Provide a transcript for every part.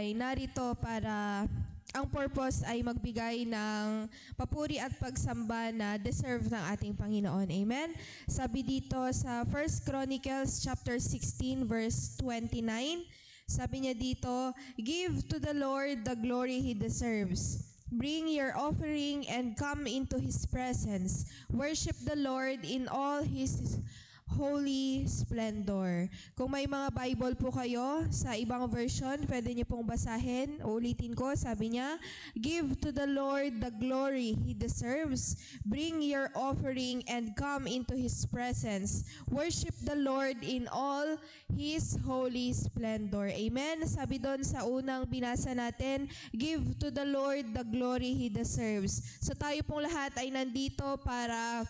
ay narito para ang purpose ay magbigay ng papuri at pagsamba na deserve ng ating Panginoon. Amen? Sabi dito sa 1 Chronicles chapter 16 verse 29, sabi niya dito, "Give to the Lord the glory He deserves. Bring your offering and come into His presence. Worship the Lord in all His holy splendor." Kung may mga Bible po kayo sa ibang version, pwede niyo pong basahin. Ulitin ko, sabi niya, "Give to the Lord the glory He deserves. Bring your offering and come into His presence. Worship the Lord in all His holy splendor." Amen? Sabi doon sa unang binasa natin, give to the Lord the glory He deserves. So tayo pong lahat ay nandito para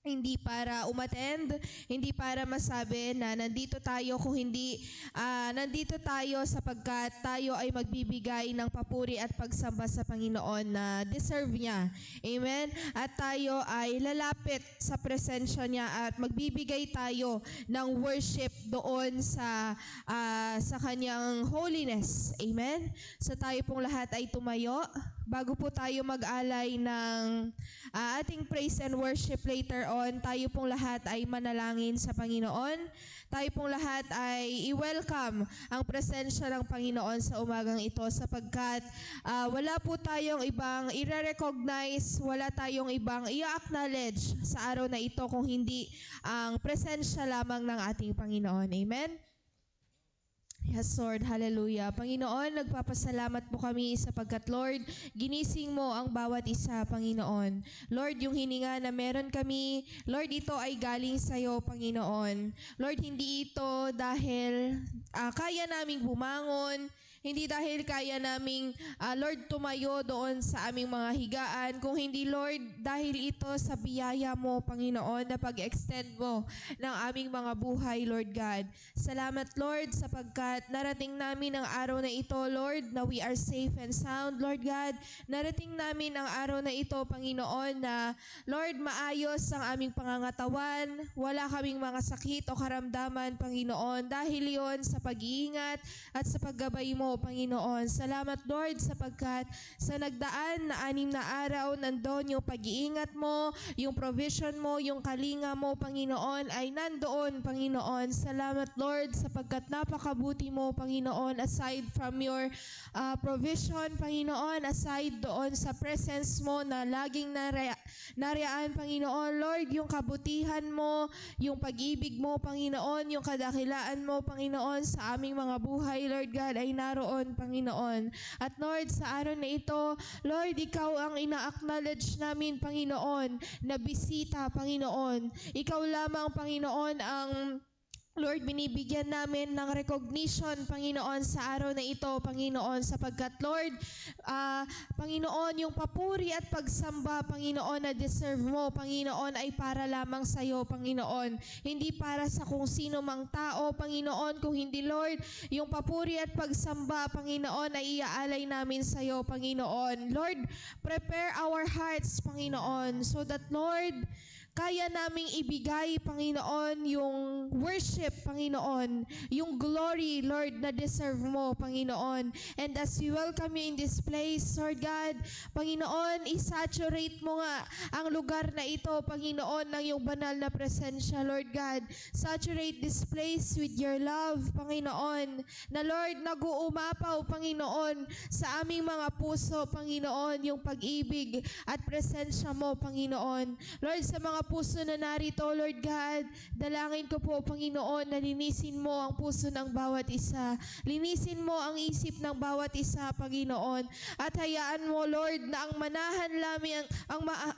hindi para umattend, hindi para masabi na nandito tayo, kung hindi nandito tayo sapagkat tayo ay magbibigay ng papuri at pagsamba sa Panginoon na deserve niya. Amen? At tayo ay lalapit sa presensya niya at magbibigay tayo ng worship doon sa kanyang holiness. Amen? So tayo pong lahat ay tumayo. Bago po tayo mag-alay ng ating praise and worship later on, tayo pong lahat ay manalangin sa Panginoon. Tayo pong lahat ay i-welcome ang presensya ng Panginoon sa umagang ito sapagkat wala po tayong ibang i-recognize, wala tayong ibang i-acknowledge sa araw na ito kung hindi ang presensya lamang ng ating Panginoon. Amen? Yes, Lord. Hallelujah. Panginoon, nagpapasalamat po kami sapagkat, Lord, ginising mo ang bawat isa, Panginoon. Lord, yung hininga na meron kami, Lord, ito ay galing sa iyo, Panginoon. Lord, hindi ito dahil kaya naming bumangon, hindi dahil kaya naming, Lord, tumayo doon sa aming mga higaan, kung hindi, Lord, dahil ito sa biyaya mo, Panginoon, na pag-extend mo ng aming mga buhay, Lord God. Salamat, Lord, sapagkat narating namin ang araw na ito, Lord, na we are safe and sound, Lord God. Narating namin ang araw na ito, Panginoon, na, Lord, maayos ang aming pangangatawan, wala kaming mga sakit o karamdaman, Panginoon, dahil yon sa pag-iingat at sa paggabay mo, Panginoon. Salamat, Lord, sapagkat sa nagdaan na 6 na araw, nandoon yung pag-iingat mo, yung provision mo, yung kalinga mo, Panginoon, ay nandoon, Panginoon. Salamat, Lord, sapagkat napakabuti mo, Panginoon, aside from your provision, Panginoon, aside doon sa presence mo na laging nariyaan, Panginoon, Lord, yung kabutihan mo, yung pag-ibig mo, Panginoon, yung kadakilaan mo, Panginoon, sa aming mga buhay, Lord God, ay naroon, Panginoon. At Lord, sa araw na ito, Lord, ikaw ang ina-acknowledge namin, Panginoon, na bisita, Panginoon. Ikaw lamang, Panginoon, ang Lord, binibigyan namin ng recognition, Panginoon, sa araw na ito, Panginoon, sapagkat, Lord, Panginoon, yung papuri at pagsamba, Panginoon, na deserve mo, Panginoon, ay para lamang sa iyo, Panginoon. Hindi para sa kung sino mang tao, Panginoon, kung hindi, Lord, yung papuri at pagsamba, Panginoon, ay iaalay namin sa iyo, Panginoon. Lord, prepare our hearts, Panginoon, so that, Lord, kaya naming ibigay, Panginoon, yung worship, Panginoon, yung glory, Lord, na deserve mo, Panginoon. And as we welcome you in this place, Lord God, Panginoon, isaturate mo nga ang lugar na ito, Panginoon, ng yung banal na presensya, Lord God. Saturate this place with your love, Panginoon, na Lord, nag-uumapaw, Panginoon, sa aming mga puso, Panginoon, yung pag-ibig at presensya mo, Panginoon. Lord, sa mga puso na narito, Lord God, dalangin ko po, Panginoon, na linisin mo ang puso ng bawat isa. Linisin mo ang isip ng bawat isa, Panginoon. At hayaan mo, Lord, na ang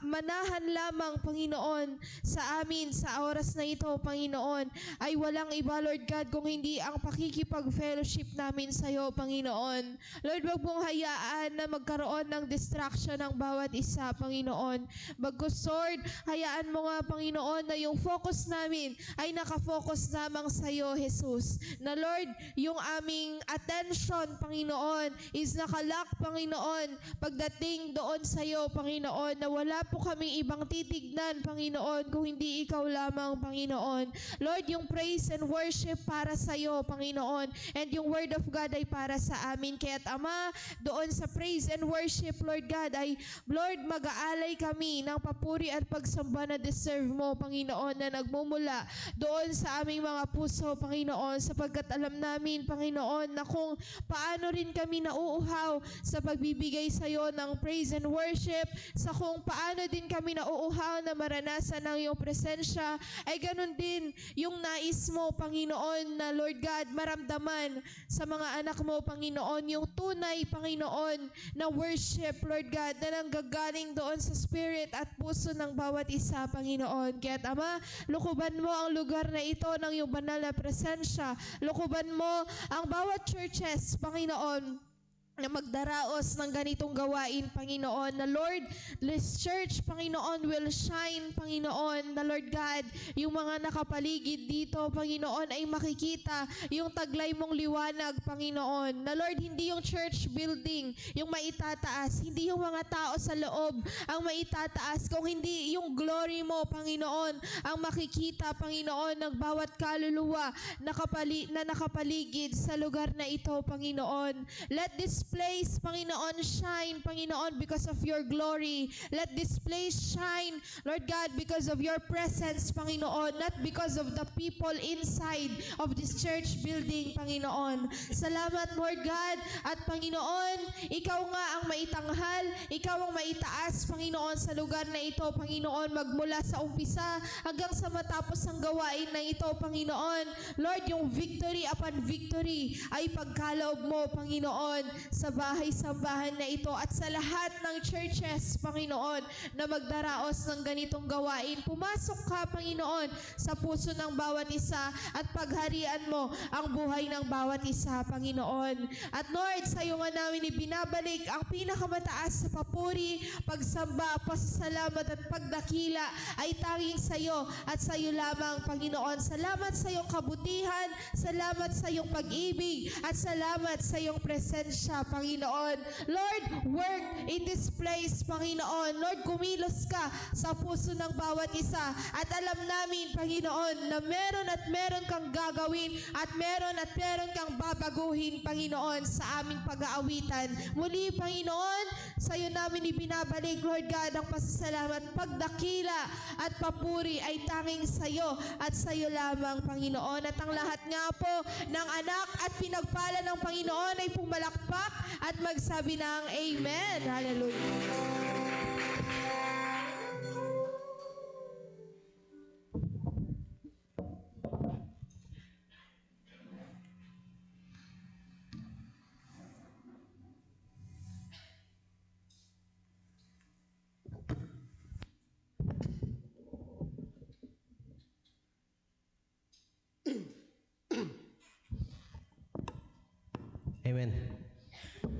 manahan lamang, Panginoon, sa amin sa oras na ito, Panginoon, ay walang iba, Lord God, kung hindi ang pakikipag-fellowship namin sa iyo, Panginoon. Lord, wag mong hayaan na magkaroon ng distraction ng bawat isa, Panginoon. Bagkus, Lord, hayaan mo nga, Panginoon, na yung focus namin ay nakafocus lamang sa iyo, Jesus. Na Lord, yung aming attention, Panginoon, is nakalak, Panginoon, pagdating doon sa iyo, Panginoon, na wala po kaming ibang titignan, Panginoon, kung hindi ikaw lamang, Panginoon. Lord, yung praise and worship para sa iyo, Panginoon, and yung word of God ay para sa amin. Kaya't Ama, doon sa praise and worship, Lord God, ay Lord, mag-aalay kami ng papuri at pagsamba na deserve mo, Panginoon, na nagmumula doon sa aming mga puso, Panginoon, sapagkat alam namin, Panginoon, na kung paano rin kami nauuhaw sa pagbibigay sa iyo ng praise and worship, sa kung paano din kami nauuhaw na maranasan ng iyong presensya, ay ganun din yung nais mo, Panginoon, na Lord God, maramdaman sa mga anak mo, Panginoon, yung tunay, Panginoon, na worship, Lord God, na nanggagaling doon sa spirit at puso ng bawat isa, Panginoon. Kaya't Ama, lukuban mo ang lugar na ito ng iyong banal na presensya. Lukuban mo ang bawat churches, Panginoon, na magdaraos ng ganitong gawain, Panginoon, na Lord, this church, Panginoon, will shine, Panginoon, na Lord God, yung mga nakapaligid dito, Panginoon, ay makikita yung taglay mong liwanag, Panginoon, na Lord, hindi yung church building yung maitataas, hindi yung mga tao sa loob ang maitataas, kung hindi yung glory mo, Panginoon, ang makikita, Panginoon, ng bawat kaluluwa na nakapaligid sa lugar na ito, Panginoon. Let this place, Panginoon, shine, Panginoon, because of your glory. Let this place shine, Lord God, because of your presence, Panginoon, not because of the people inside of this church building, Panginoon. Salamat, Lord God, at Panginoon, ikaw nga ang maitanghal, ikaw ang maitaas, Panginoon, sa lugar na ito, Panginoon, magmula sa umpisa hanggang sa matapos ang gawain na ito, Panginoon. Lord, yung victory upon victory ay pagkaloob mo, Panginoon, sa bahay-sambahan na ito at sa lahat ng churches, Panginoon, na magdaraos ng ganitong gawain. Pumasok ka, Panginoon, sa puso ng bawat isa at pagharian mo ang buhay ng bawat isa, Panginoon. At Lord, sa iyo nga namin ibinabalik ang pinakamataas sa papuri, pagsamba, pasasalamat at pagdakila ay tanging sa iyo at sa iyo lamang, Panginoon. Salamat sa iyong kabutihan, salamat sa iyong pag-ibig, at salamat sa iyong presensya, Panginoon. Lord, work in this place, Panginoon. Lord, kumilos ka sa puso ng bawat isa. At alam namin, Panginoon, na meron at meron kang gagawin at meron kang babaguhin, Panginoon, sa aming pag-aawitan. Muli, Panginoon, sa iyo namin ibinabalik, Lord God, ang pasasalamat, pagdakila at papuri ay tanging sa iyo at sa iyo lamang, Panginoon. At ang lahat nga po ng anak at pinagpala ng Panginoon ay pumalakpak at magsabi ng Amen. Hallelujah. Amen.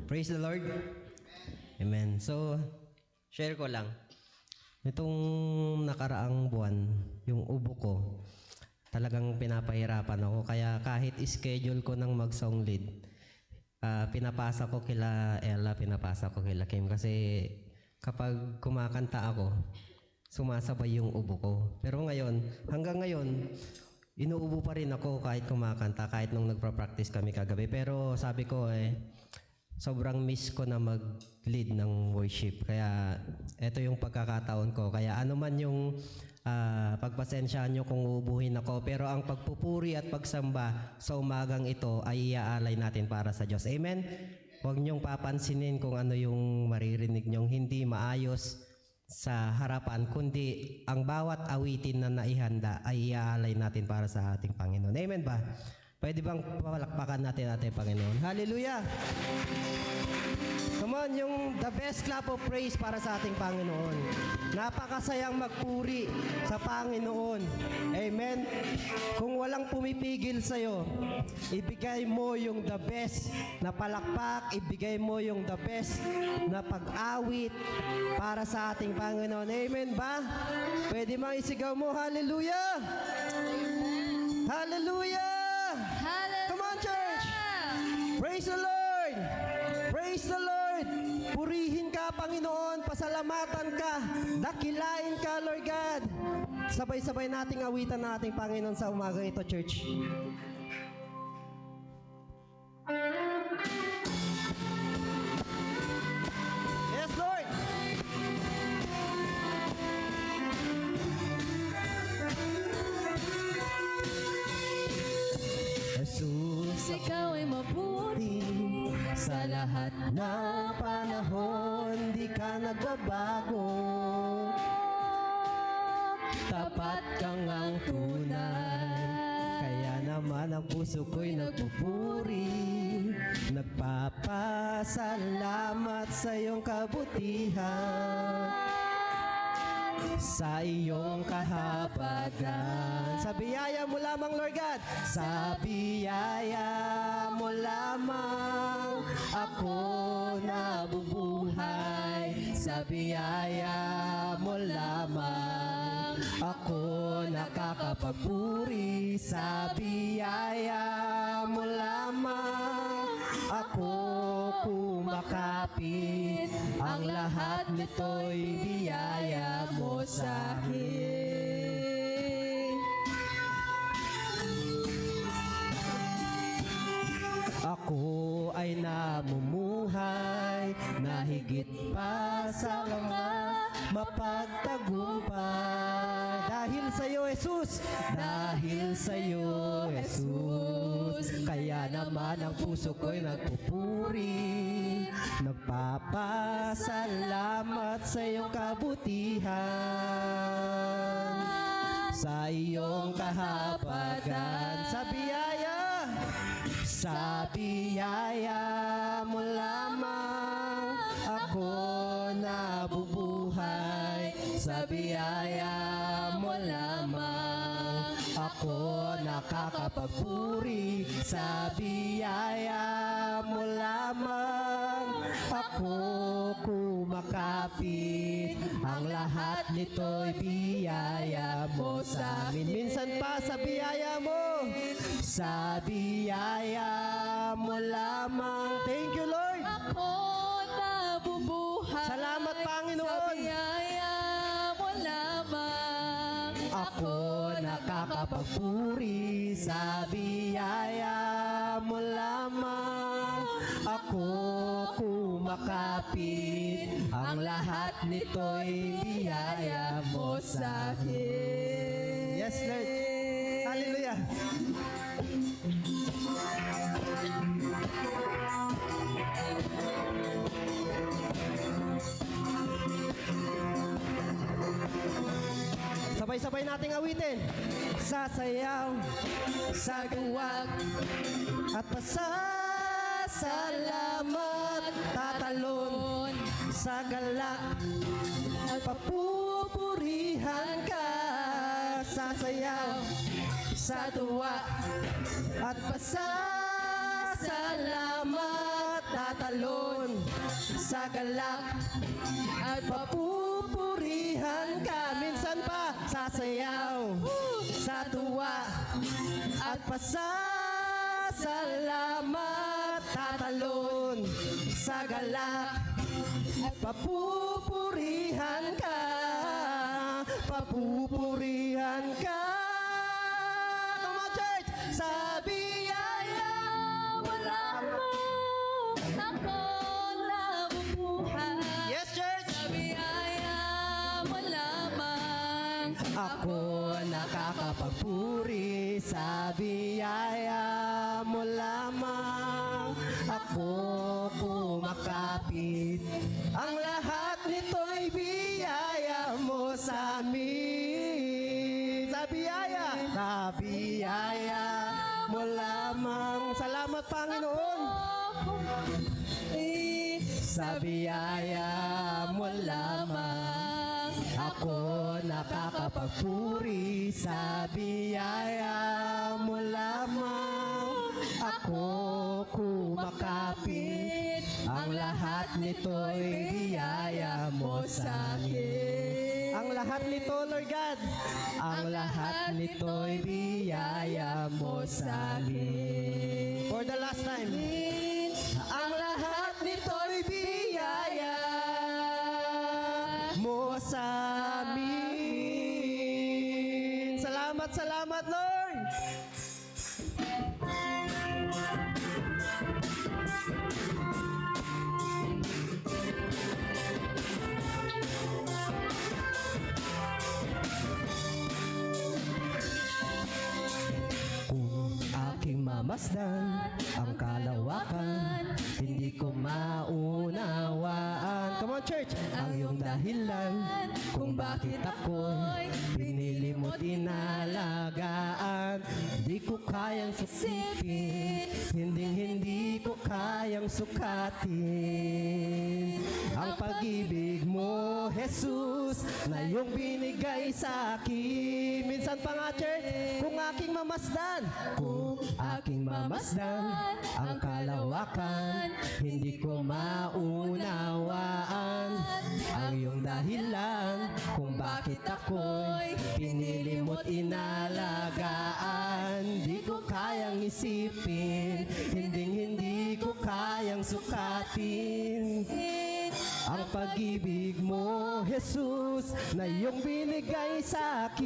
Praise the Lord. Amen. So, share ko lang. Itong nakaraang buwan, yung ubo ko, talagang pinapahirapan ako. Kaya kahit schedule ko ng mag-song lead, pinapasa ko kila Ella, pinapasa ko kila Kim. Kasi kapag kumakanta ako, sumasabay yung ubo ko. Pero ngayon, hanggang ngayon, inuubo pa rin ako kahit kumakanta, kahit nung nagpa-practice kami kagabi. Pero sabi ko sobrang miss ko na mag-lead ng worship. Kaya ito yung pagkakataon ko. Kaya ano man yung pagpasensyahan nyo kung uubuhin ako. Pero ang pagpupuri at pagsamba sa umagang ito ay iaalay natin para sa Diyos. Amen? Huwag nyong papansinin kung ano yung maririnig nyong hindi maayos sa harapan, kundi ang bawat awitin na naihanda ay iaalay natin para sa ating Panginoon. Amen ba? Pwede bang palakpakan natin ating Panginoon? Hallelujah! Come on, yung the best clap of praise para sa ating Panginoon. Napakasayang magpuri sa Panginoon. Amen. Kung walang pumipigil sa'yo, ibigay mo yung the best na palakpak, ibigay mo yung the best na pag-awit para sa ating Panginoon. Amen ba? Pwede mang isigaw mo, hallelujah! Hallelujah! Come on, church! Praise the Lord! Praise the Lord! Purihin ka, Panginoon. Pasalamatan ka. Dakilain ka, Lord God. Sabay-sabay nating awitan ng ating Panginoon sa umaga ito, church. Yes, Lord! Jesus, Ikaw ay mabuti sa lahat ng panahon, di ka nagbabago. Tapat kang ang tunay, kaya naman ang puso ko'y nagpupuri. Nagpapasalamat sa iyong kabutihan, sa iyong kahabagan. Sa biyaya mo lamang, Lord God. Sa biyaya mo lamang ako nabubuhay. Sa biyaya mo lamang ako nakakapagpuri. Sa biyaya mo lamang ako kumakapit. Ang lahat nito'y biyaya mo sa akin. Ako ay namumuhay na higit pa sa mga mapagtagumpay. Dahil sa iyo, Jesus. Dahil sa iyo, Jesus. Kaya naman ang puso ko'y nagpupuri. Nagpapasalamat sa iyong kabutihan, sa iyong kahabagan. Sa biyaya mo lamang ako nabubuhay. Sa biyaya mo lamang ako nakakapagpuri. Sa biyaya mo lamang ako kumakapit. Ang lahat nito'y biyaya mo sa amin. Minsan pa sa biyaya mo. Sa biyaya mo lamang. Thank you, Lord. Ako nabubuhay. Salamat, Panginoon. Sa biyaya mo lamang Ako nakakapagpuri. Sa biyaya mo lamang ako kumakapit. Ang lahat nito'y biyaya mo sa akin. Yes, Lord. Hallelujah. Sabay-sabay nating awitin. Sasayaw sa duwag at pasasalamat, tatalon sa galak at papupurihan ka. Sasayaw sa duwa at pasasalamat, tatalon sa galak at papupurihan ka. Minsan pa, sasayaw sa tuwa at pasasalamat, tatalon sa galak at papupurihan ka. Papupurihan ka. Come on, church! Sa biyaya mo lamang ako nabubuhay. Yes, church! Sa biyaya mo lamang Ako nakakapagpuri. Sa biyaya mo lamang ako kumakapit. Ang lahat nito'y biyaya mo sa amin. Sa biyaya mo lamang sa biyaya mo lamang. Ako nakakapagpuri sa biyaya mo lamang. Ako kumakapit, ang lahat nito'y biyaya mo sa akin. Ang lahat nito, Lord God, ang lahat nito'y biyaya mo sa amin. For the last time, ang lahat nito'y biyaya mo sa amin. Salamat, salamat, Lord! Kung aking mamasdan ang kalawakan, hindi ko maunawaan. Come on, church! Ang iyong dahilan kung bakit ako'y pinili mo't inalagaan. Hindi ko kayang sukipin, hindi ko kayang sukatin ang pag-ibig mo, Jesus, na iyong binigay sa akin. Minsan pa nga, church, kung aking mamasdan ang kalawakan, hindi ko maunawaan ang iyong dahilan kung bakit ako'y pinili mo't inalagaan. Hindi ko kayang isipin, hindi ko kayang sukatin ang pag-ibig mo, Jesus, na iyong binigay sa akin.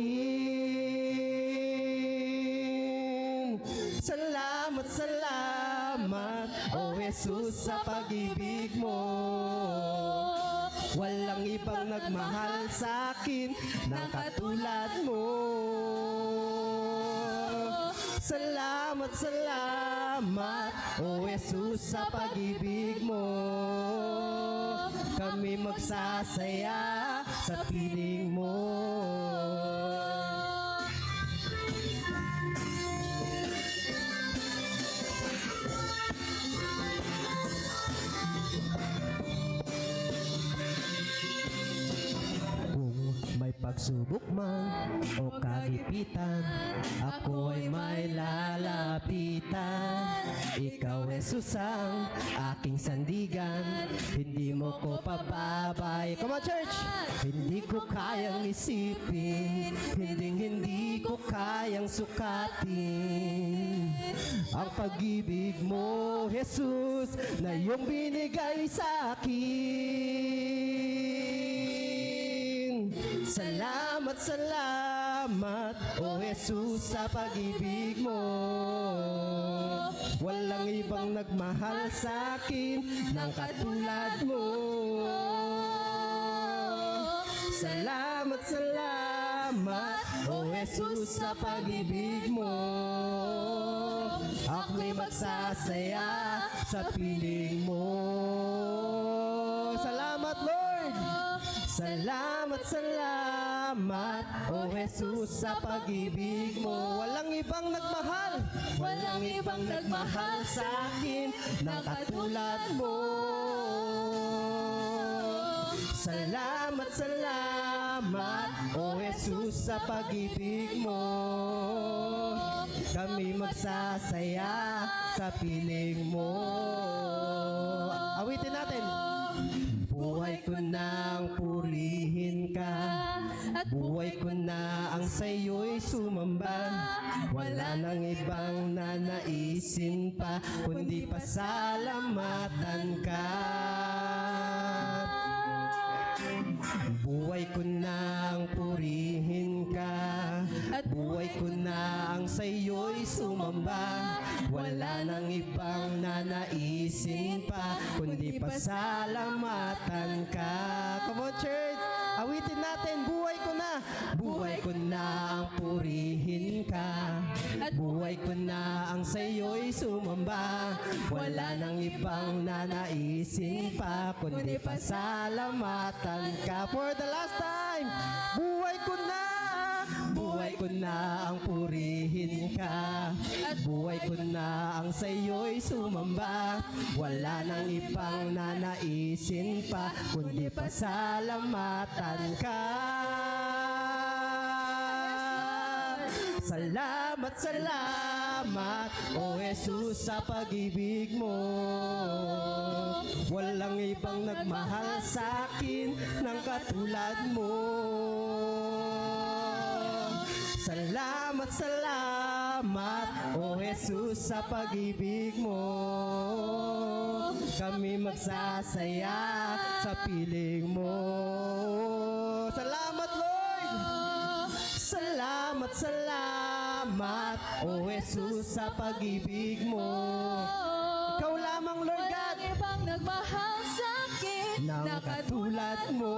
Salamat, salamat, O Jesus, sa pag-ibig mo. Walang ibang nagmahal sa akin ng katulad mo. Salamat, salamat, O Jesus, sa pag-ibig mo. Kami magsasaya sa piling mo. Kung may pagsubok man o kagipitan, ako ay may lalapitan. Ikaw, Jesus, ang aking sandigan, hindi mo ko pababay. Come on, church! Hindi ko kayang isipin, hindi ko kayang sukatin ang pag-ibig mo, Jesus, na iyong binigay sa akin. Salamat, salamat, O Jesus, sa pag-ibig mo. Walang ibang nagmahal sa akin ng katulad mo. Salamat, salamat, O Jesus, sa pag-ibig mo. Ako'y magsasaya sa piling mo. Salamat, Lord! Salamat, salamat, O Jesus, sa pag-ibig mo. Walang ibang nagmahal sa akin ng katulad mo. Salamat, salamat, O Jesus, sa pag-ibig mo. Kami magsasaya sa piling mo. Awitin natin. Buhay ko nang purihin ka, buhay ko na ang sa'yo'y sumamba. Wala nang ibang nanaisin pa, kundi pasalamatan ka. Buhay ko nang purihin ka, buhay ko na ang sa'yo'y sumamba. Wala nang ibang nanaisin pa, kundi pasalamatan ka. Come on, church! Awitin natin, buhay ko na ang purihin ka. Buhay ko na ang sa'yo'y sumamba. Wala nang ibang nanaisin pa, kundi pasalamatan ka. For the last time, buhay ko na Buhay ko na ang purihin ka, at buhay ko na ang sa'yo'y sumamba. Wala nang ibang nanaisin pa, kundi pasalamatan ka. Salamat, salamat, O Jesus, sa pag-ibig mo. Walang ibang nagmahal sa akin ng katulad mo. Salamat, salamat, O Jesus, sa pag-ibig mo. Kami magsasaya sa piling mo. Salamat, Lord! Salamat, salamat, O Jesus, sa pag-ibig mo. Ikaw lamang, Lord God, Walang ibang nagmahal sa akin ng katulad mo.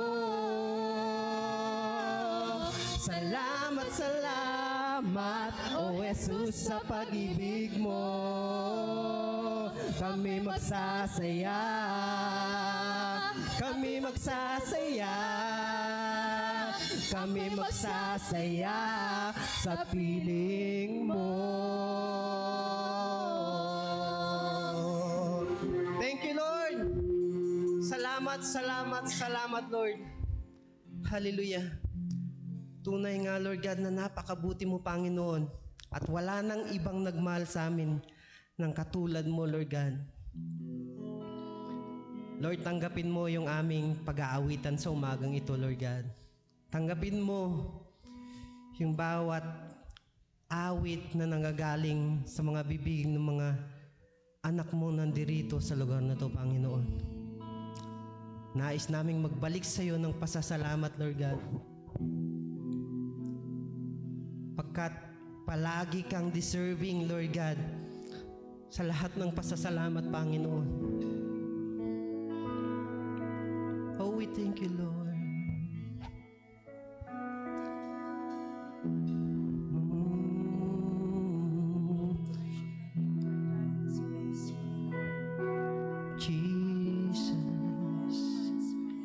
Salamat, salamat, O Jesus, sa pag-ibig mo. Kami magsasaya, kami magsasaya, kami magsasaya sa piling mo. Thank you, Lord. Salamat, salamat, salamat, Lord. Hallelujah. Tunay nga, Lord God, na napakabuti mo, Panginoon. At wala nang ibang nagmahal sa amin ng katulad mo, Lord God. Lord, tanggapin mo yung aming pag-aawitan sa umagang ito, Lord God. Tanggapin mo yung bawat awit na nanggagaling sa mga bibig ng mga anak mo nandirito sa lugar na to, Panginoon. Nais naming magbalik sa iyo ng pasasalamat, Lord God. Pagkat palagi kang deserving, Lord God, sa lahat ng pasasalamat, Panginoon. Oh, we thank you, Lord. Jesus.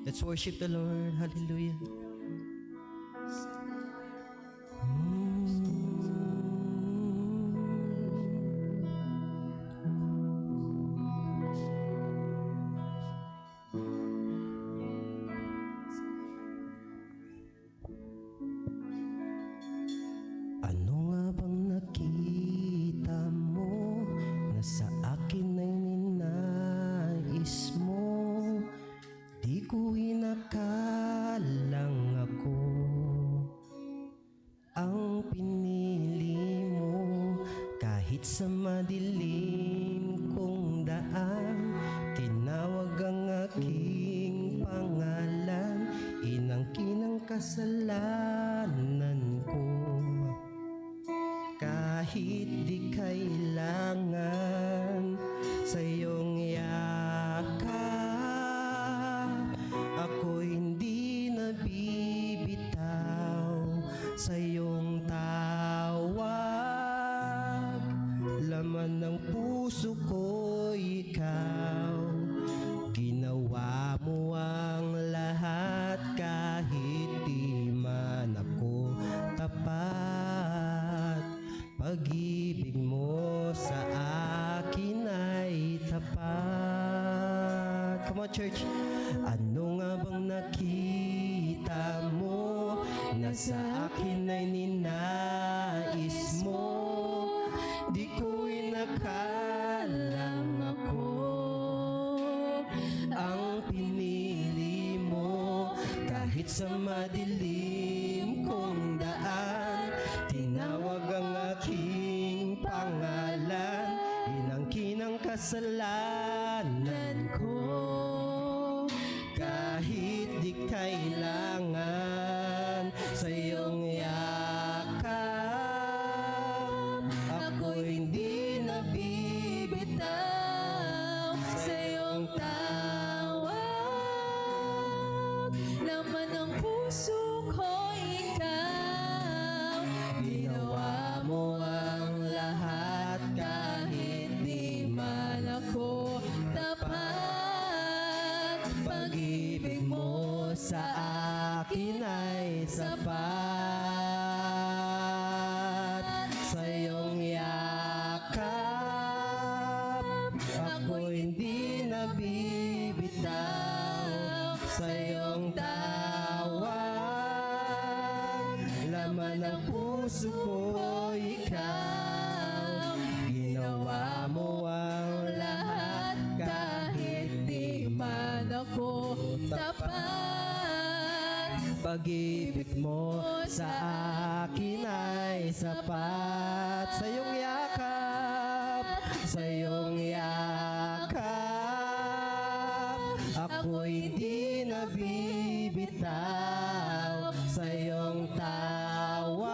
Let's worship the Lord. Hallelujah. Ano nga bang nakita mo na sa akin ay ninais mo? Di ko inakalang ako ang pinili mo. Kahit sa madilim kong daan, tinawag ang aking pangalan. Inangkin ang kasalanan ko. Kahit di kailangan sa iyong yakap, ako hindi nabibitaw sa iyong tawag. Laman ng puso ko ikaw, ginawa mo ang lahat kahit di man ako tapat. Pag-ibig mo sa akin ay tapat. Come on, church. Ano nga bang nakita mo na sa akin ay ninais mo? Di ko inakalang ako ang pinili mo. Kahit sa madilim kong daan, tinawag ang aking pangalan. Inangkin ang kasalanan ko. Kahit di kailangan sa iyong yakap, ako hindi nabibitaw sa iyong tawag. Laman ng puso ko ikaw, Ginawa mo ang lahat kahit di man ako tapat. pag-ibig mo sa akin ay sapat. sa iyong tawag. Laman ng puso ko, ikaw. Ginawa mo ang lahat kahit di man ako tapat. Pag-ibig mo sa akin ay sapat. Sa iyong yakap, sa iyong yakap, ako'y hindi nabibitaw. Sa iyong tawag,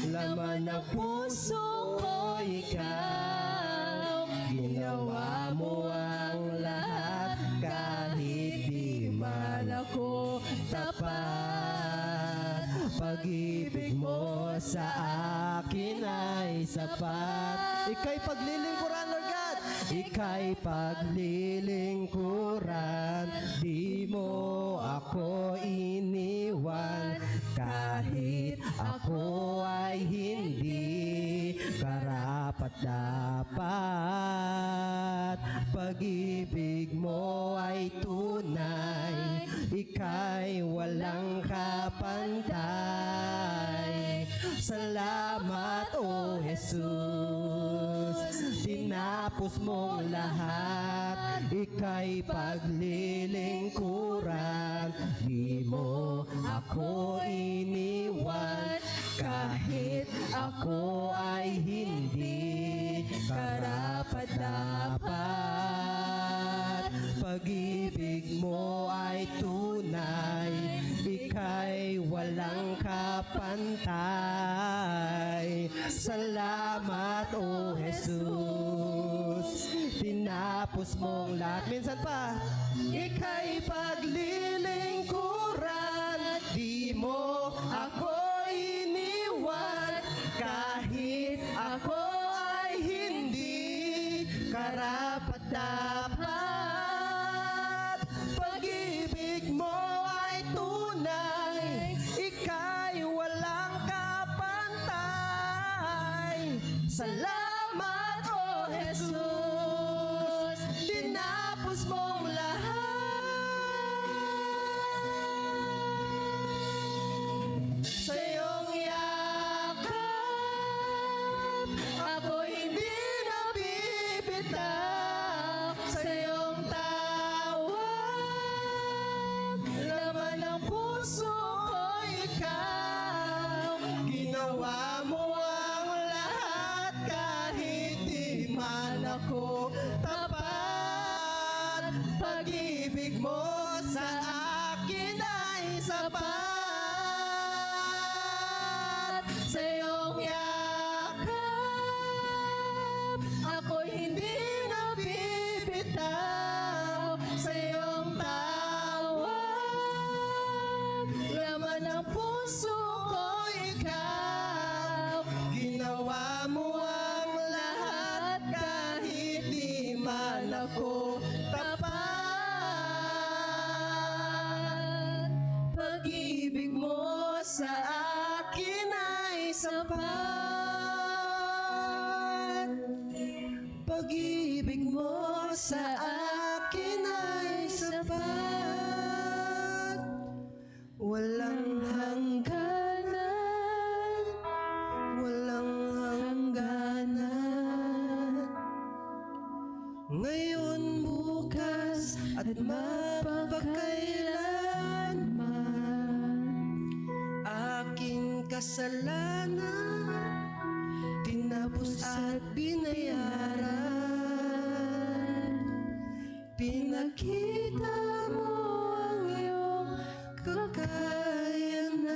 laman ng puso ko, ikaw. Ginawa mo ang lahat kahit di man ako tapat. Pag-ibig mo sa akin ay sapat. Ika'y paglilingkuran, Lord God. Ika'y paglilingkuran. Di mo ako iniwan kahit ako ay hindi karapat dapat. Pag-ibig mo ay tunay, ika'y walang kapantay. Salamat, O Jesus, tinapos mong lahat, ika'y paglilingkuran. Di mo ako iniwan kahit ako ay hindi karapat dapat. Pag-ibig mo ay tunay, ika'y walang kapantay. Salamat, O Jesus, tinapos mong lahat. Minsan pa, ika'y paglilingkuran. Di mo ako iniwan kahit ako ay hindi karapat dapat. Pag-ibig mo ay tunay, ika'y walang kapantay. Salamat, O Jesus, tinapos mong lahat. Sa iyong yakap, ako hindi nabibitaw. Sa iyong tawag, laman ng puso ko, ikaw. Ginawa mo ang lahat kahit di man ako tapat. Pag-ibig mo sa akin ay sapat. Sa iyong yakap, ako'y hindi nabibitaw. Sa iyong tawag, laman ng puso ko, ikaw. Ginawa mo ang lahat kahit di man ako tapat. Pag-ibig mo sa akin ay sapat. Pag-ibig mo sa akin ay sapat. Walang hangganan, walang hangganan. Ngayon, bukas at mapagkailanman, aking kasalanan tinapos at binayaran. Pinakita mo ang iyong kakayanan.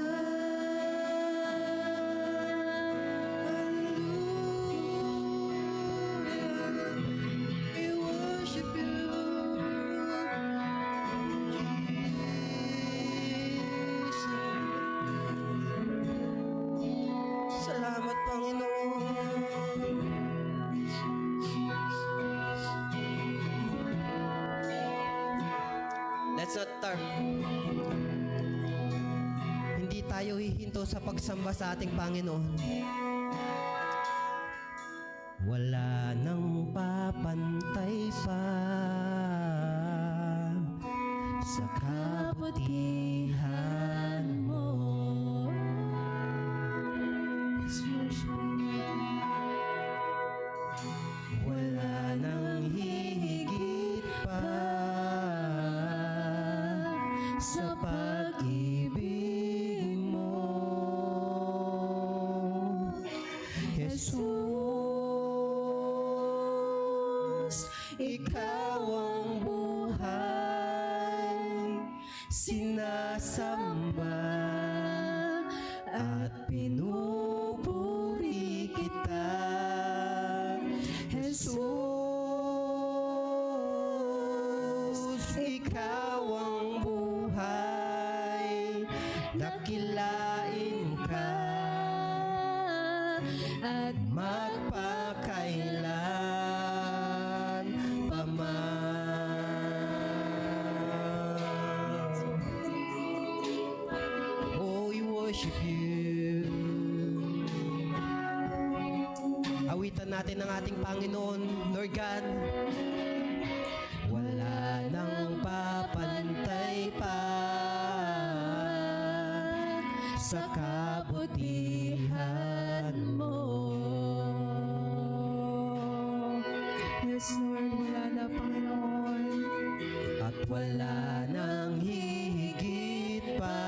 We worship you, Jesus. Salamat, Panginoon. Let's not turn. Hindi tayo hihinto sa pagsamba sa ating Panginoon. Wala nang papantay pa sa kabutihan mo. Wala nang hihigit pa sa pag-ibig mo, Jesus. Ikaw ang buhay, sinasamba at pinupuri kita, Jesus. Ikaw ang buhay, dakilain ka At magpakailan paman. Oh, we worship you. Awitan natin ang ating Panginoon, Lord God. Wala nang papantay pa sa kabutihan mo. Yes, Lord, wala na, Panginoon. At wala nang hihigit pa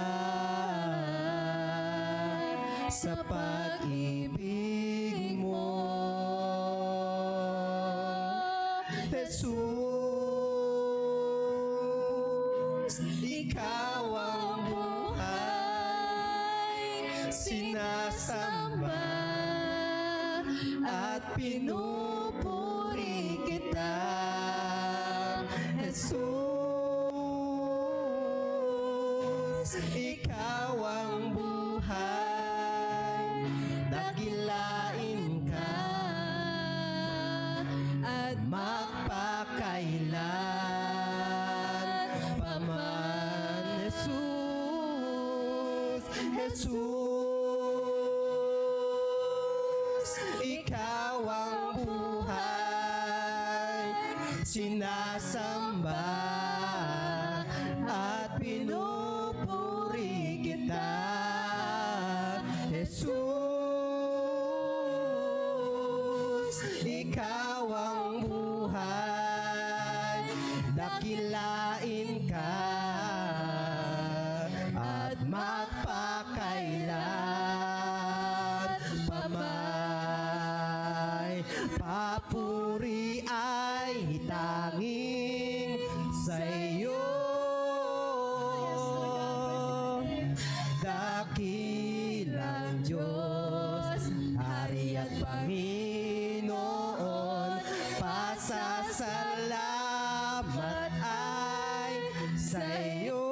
sa pag-ibig mo, Jesus. Ikaw ang buhay, sinasamba at pinupuri kita, Jesus. Ikaw ang buhay, dakilain ka at magpakailan paman, Jesus. Jesus. Ikaw ang buhay, sinasamba at pinupuri kita, Jesus. Ikaw ang buhay, dakilain ka at magpakailan pamay. Papuri ay tanging sa iyo, dakilang Diyos, Hari at Panginoon. Pasasalamat ay sa iyo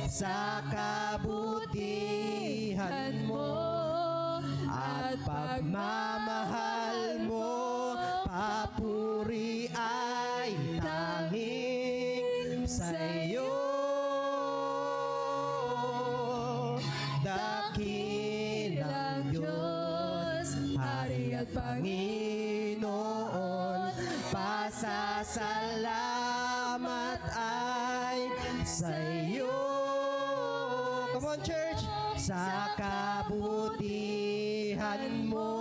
sa kabutihan mo at pagmamahal mo. Papuri ay tanging sa iyo, dakilang Diyos, Hari at Panginoon. Pasasalamat ay sa iyo. Come on, church! Sa kabutihan mo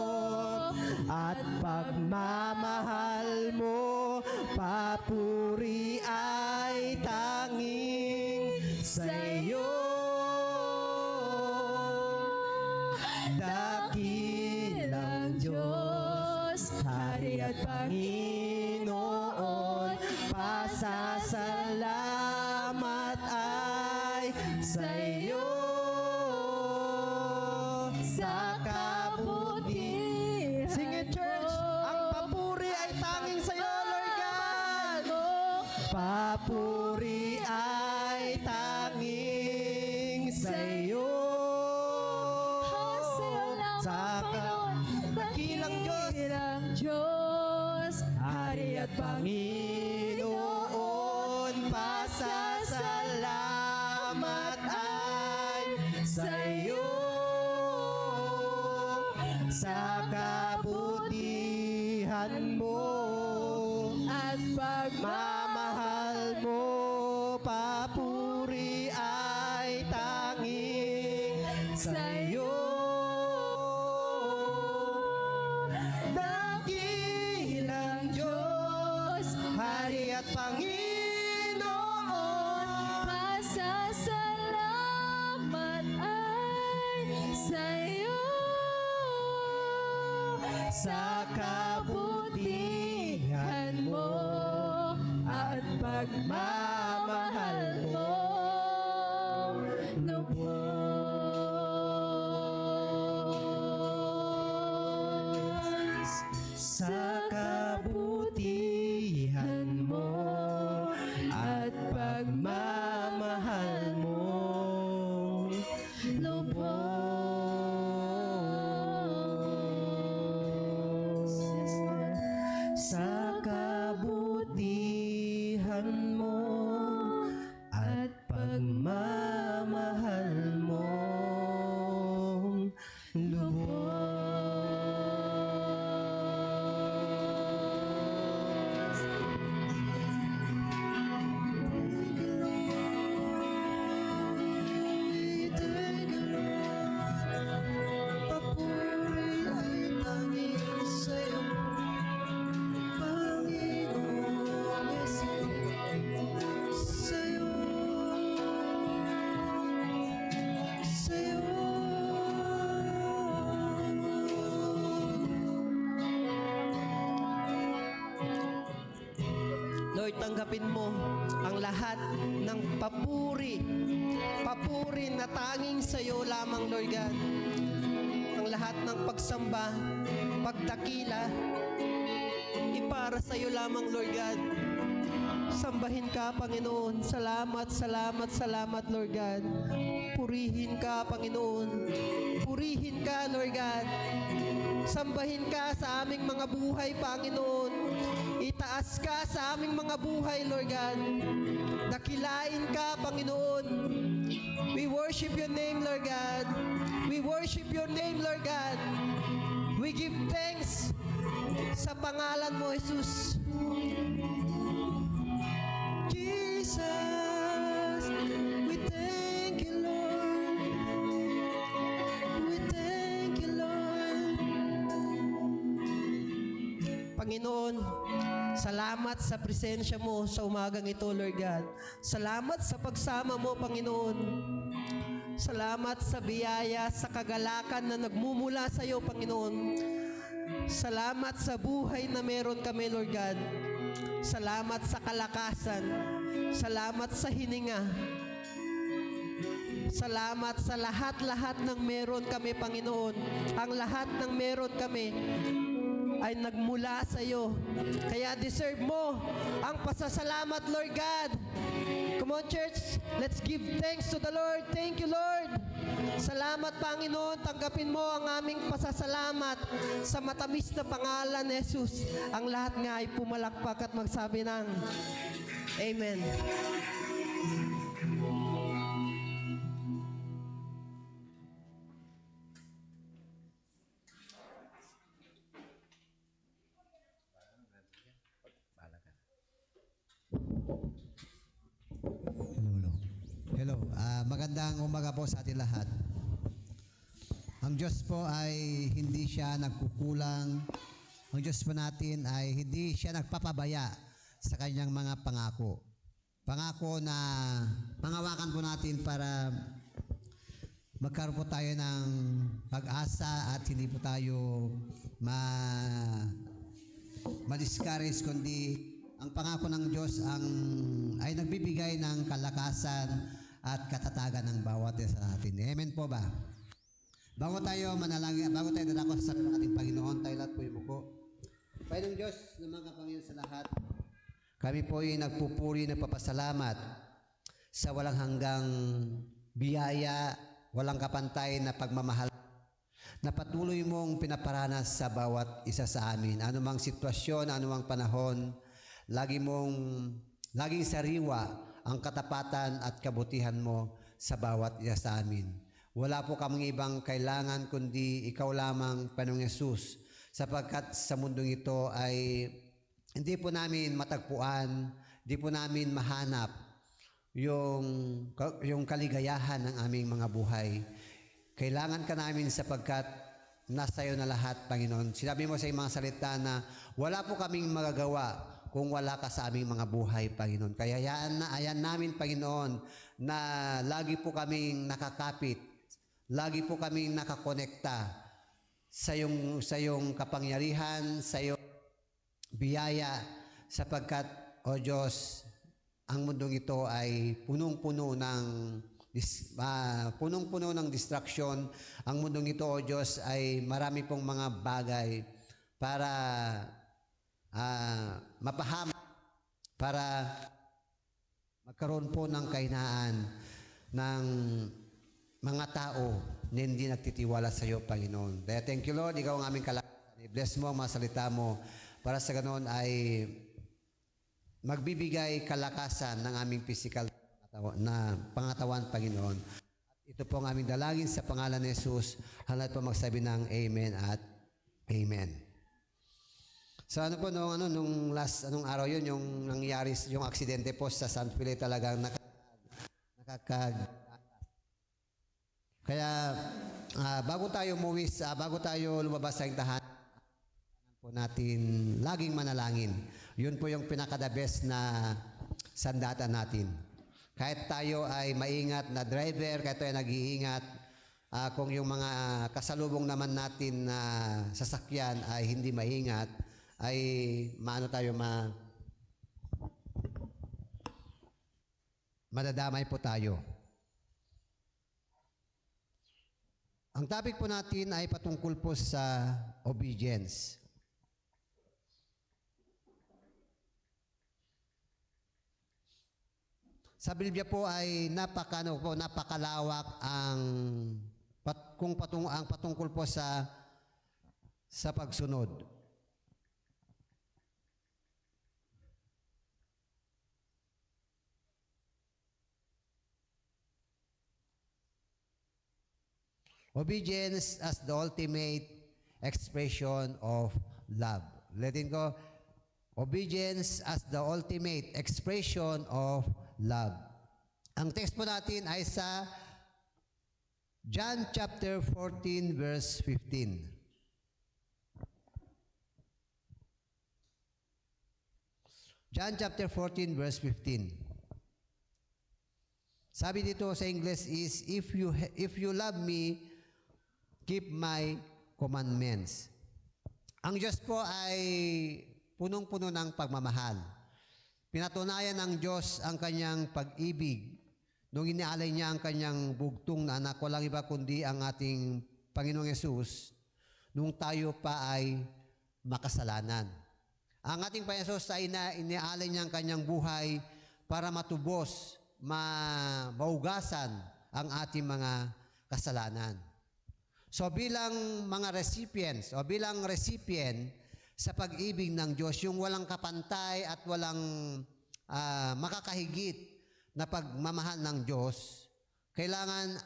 at pagmamahal mo, papuri ay tanging sa iyo, dakilang Diyos, Hari at Panginoon. Pasasalamat ay sa iyo, sa kabutihan. Sing it, church! Ang papuri ay tanging sa iyo, Lord God! Papuri ay tanging sa iyo, sa dakilang Diyos, Hari at Panginoon. Pasasalamat ay sa iyo, sa kabutihan mo at pagmamahal at Panginoon. Pasasalamat ay sa'yo sa kabutihan mo at pagmamahal mo. Lubos Sa kabutihan mo at pagmamahal mo, lubos. Sa kabutihan mo at pagmamahal mo, lubos. Papuri ay tanging sa'yo, Panginoon Yesus. Sa'yo, sa'yo. Lord, tanggapin mo ang lahat ng papuri na tanging sa iyo lamang, Lord God. Ang lahat ng pagsamba, pagdakila, ipara sa iyo lamang, Lord God. Sambahin ka, Panginoon. Salamat, salamat, salamat, Lord God. Purihin ka, Panginoon. Purihin ka, Lord God. Sambahin ka sa aming mga buhay, Panginoon. Itaas ka sa aming mga buhay, Lord God. Dakilain ka, Panginoon. We worship your name, Lord God. We worship your name, Lord God. We give thanks sa pangalan mo, Jesus. Jesus, we thank you, Lord. We thank you, Lord. Panginoon, salamat sa presensya mo sa umagang ito, Lord God. Salamat sa pagsama mo, Panginoon. Salamat sa biyaya, sa kagalakan na nagmumula sa iyo, Panginoon. Salamat sa buhay na meron kami, Lord God. Salamat sa kalakasan. Salamat sa hininga. Salamat sa lahat-lahat ng meron kami, Panginoon. Ang lahat ng meron kami ay nagmula sa iyo. Kaya deserve mo ang pasasalamat, Lord God. Come on, church. Let's give thanks to the Lord. Thank you, Lord. Salamat, Panginoon. Tanggapin mo ang aming pasasalamat sa matamis na pangalan ni Jesus. Ang lahat nga ay pumalakpak at magsabi ng Amen. Hello. Magandang umaga po sa ating lahat. Ang Diyos po ay hindi siya nagkukulang. Ang Diyos po natin ay hindi siya nagpapabaya sa kanyang mga pangako. Pangako na pangawakan po natin para magkaroon po tayo ng pag-asa at hindi po tayo ma-discourage, kundi ang pangako ng Diyos ay nagbibigay ng kalakasan at katatagan ng bawat isa sa atin. Amen po ba? Bago tayo manalangin, bago tayo dadako sa sarili ng ating Panginoon, tayo lahat po yumuko. Panginoong Diyos na mga Panginoon sa lahat, kami po ay nagpupuri, nagpapasalamat sa walang hanggang biyaya, walang kapantay na pagmamahal na patuloy mong pinaparanas sa bawat isa sa amin. Anumang sitwasyon, anumang panahon, laging sariwa ang katapatan at kabutihan mo sa bawat isa sa amin. Wala po kaming ibang kailangan kundi ikaw lamang, Panginoong Yesus, sapagkat sa mundong ito ay hindi po namin matagpuan, hindi po namin mahanap yung kaligayahan ng aming mga buhay. Kailangan ka namin sapagkat nasa iyo na lahat, Panginoon. Sinabi mo sa iyong mga salita na wala po kaming magagawa kung wala ka sa aming mga buhay, Panginoon. Kaya ayan namin, Panginoon, na lagi po kaming nakakapit, lagi po kaming nakakonekta sa iyong kapangyarihan, sa iyong biyaya, sapagkat, O Diyos, ang mundong ito ay punong-puno ng distraction. Ang mundong ito, O Diyos, ay marami pong mga bagay para mapahamak, para magkaroon po ng kahinaan ng mga tao na hindi nagtitiwala sa iyo, Panginoon. Kaya thank you, Lord. Ikaw ang aming kalakasan. I-bless mo ang mga salita mo para sa ganoon ay magbibigay kalakasan ng aming physical na pangatawan, Panginoon. At ito po ang aming dalangin sa pangalan ni Jesus. Hangat po magsabi ng Amen at Amen. So nung anong araw yun, yung nangyari, yung aksidente po sa San Felipe, talagang Kaya bago tayo lumabas sa tahanan po natin, laging manalangin. Yun po yung pinaka-the best na sandata natin. Kahit tayo ay maingat na driver, kahit tayo nag-iingat, kung yung mga kasalubong naman natin na sasakyan ay hindi maingat, ay madadamay po tayo. Ang topic po natin ay patungkol po sa obedience. Sa Biblia po ay napakalawak ang patungkol po sa pagsunod. Obedience as the ultimate expression of love. Letting go. Obedience as the ultimate expression of love. Ang text po natin ay sa John chapter 14 verse 15. John chapter 14 verse 15. Sabi dito sa English is, if you love me, keep my commandments. Ang Diyos po ay punong-puno ng pagmamahal. Pinatunayan ng Diyos ang kanyang pag-ibig nung inialay niya ang kanyang bugtong na anak, walang iba kundi ang ating Panginoong Yesus, nung tayo pa ay makasalanan. Ang ating Panginoong Yesus ay inialay niya ang kanyang buhay para matubos, maugasan ang ating mga kasalanan. So bilang mga recipients o bilang recipient sa pag-ibig ng Diyos, yung walang kapantay at walang makakahigit na pagmamahal ng Diyos, kailangan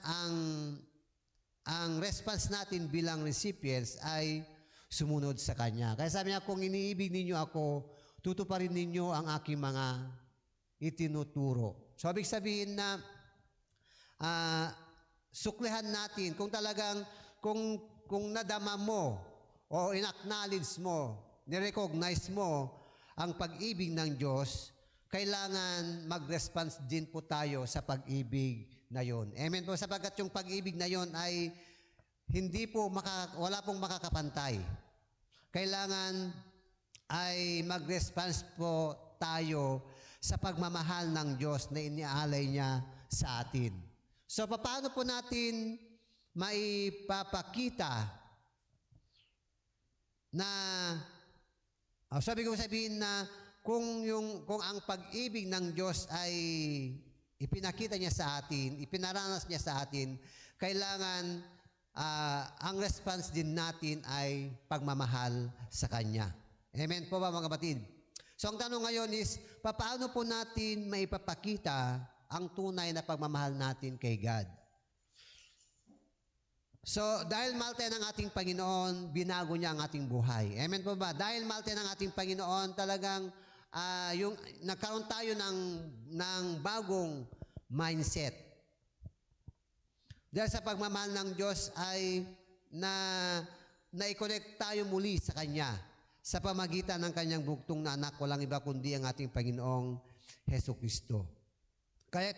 ang response natin bilang recipients ay sumunod sa Kanya. Kaya sabi niya, kung iniibig ninyo ako, tutuparin ninyo ang aking mga itinuturo. So ibig sabihin na suklihan natin kung talagang kung nadama mo o in-acknowledge mo, nirecognize mo ang pag-ibig ng Diyos, kailangan mag-response din po tayo sa pag-ibig na yon. Amen po, sapagkat yung pag-ibig na yon ay wala pong makakapantay. Kailangan ay mag-response po tayo sa pagmamahal ng Diyos na iniaalay niya sa atin. So, paano po natin maipapakita na sabi ko sabihin na kung ang pag-ibig ng Diyos ay ipinakita niya sa atin, ipinaranas niya sa atin, kailangan ang response din natin ay pagmamahal sa Kanya. Amen po ba mga kapatid? So ang tanong ngayon is, paano po natin maipapakita ang tunay na pagmamahal natin kay God? So, dahil mahal tayo ng ating Panginoon, binago niya ang ating buhay. Amen po ba? Dahil mahal tayo ng ating Panginoon, talagang nagkaroon tayo ng bagong mindset. Dahil sa pagmamahal ng Diyos ay na-connect tayo muli sa Kanya. sa pamagitan ng kanyang bugtong na anak, walang iba kundi ang ating Panginoong Heso Kristo. Kaya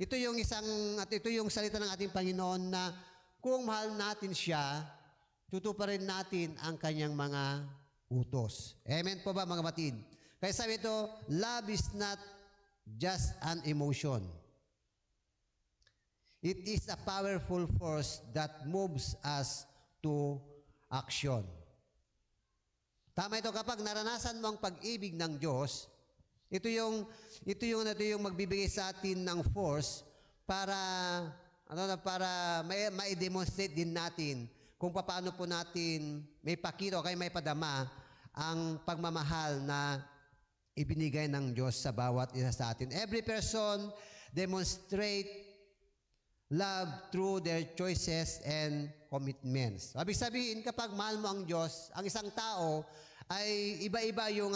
ito yung ito yung salita ng ating Panginoon na kung mahal natin siya, tutuparin natin ang kanyang mga utos. Amen po ba mga kapatid? Kaya sabi ito, love is not just an emotion. It is a powerful force that moves us to action. Tama ito, kapag naranasan mo ang pag-ibig ng Diyos, ito yung magbibigay sa atin ng force para para ma-demonstrate din natin kung paano po natin may pakita o kaya may padama ang pagmamahal na ibinigay ng Diyos sa bawat isa sa atin. Every person demonstrate love through their choices and commitments. Ibig sabihin, kapag mahal mo ang Diyos, ang isang tao ay iba-iba yung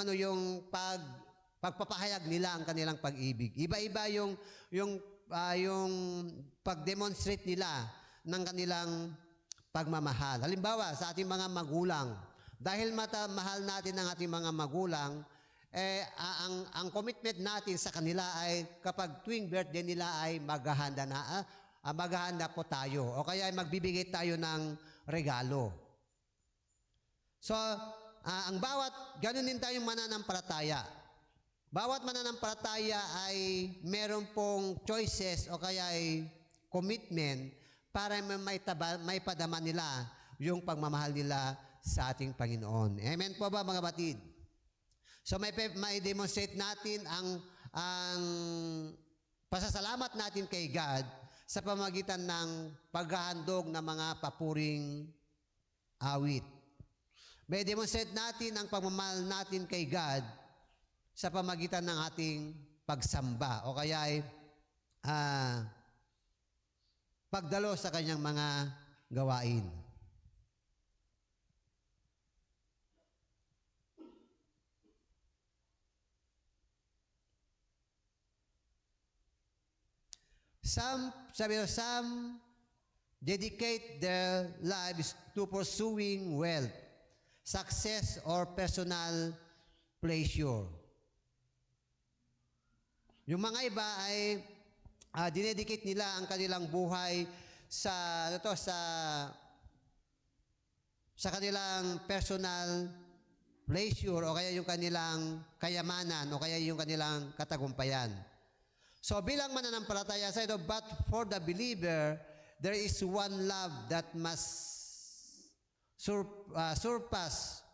pagpapahayag nila ang kanilang pag-ibig. Iba-iba yung pag-demonstrate nila ng kanilang pagmamahal. Halimbawa, sa ating mga magulang, dahil mahal natin ang ating mga magulang, ang commitment natin sa kanila ay kapag tuwing birthday nila ay maghahanda po tayo o kaya ay magbibigay tayo ng regalo. So, ang ganun din tayong mananampalataya. Bawat mananampalataya ay meron pong choices o kaya ay commitment para may padama nila yung pagmamahal nila sa ating Panginoon. Amen po ba mga batid? So may demonstrate natin ang pasasalamat natin kay God sa pamagitan ng paghahandog ng mga papuring awit. May demonstrate natin ang pagmamahal natin kay God sa pamagitan ng ating pagsamba o kaya ay pagdalo sa kanyang mga gawain. Some dedicate their lives to pursuing wealth, success, or personal pleasure. Yung mga iba ay dinedicate nila ang kanilang buhay sa kanilang personal pleasure o kaya yung kanilang kayamanan o kaya yung kanilang katagumpayan. So bilang mananampalataya sa ito, but for the believer, there is one love that must surpass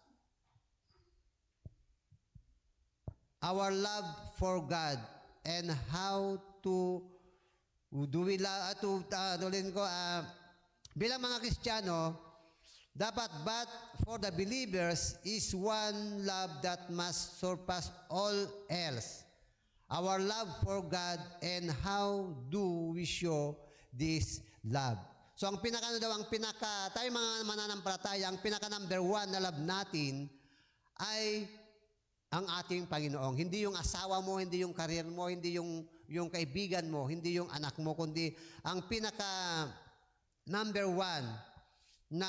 our love for God. And how do we love, bilang mga Kristiyano, dapat but for the believers is one love that must surpass all else. Our love for God, and how do we show this love? So tayo mga mananampalataya, ang number one na love natin ay ang ating Panginoon. Hindi yung asawa mo, hindi yung career mo, hindi yung kaibigan mo, hindi yung anak mo, kundi ang number one na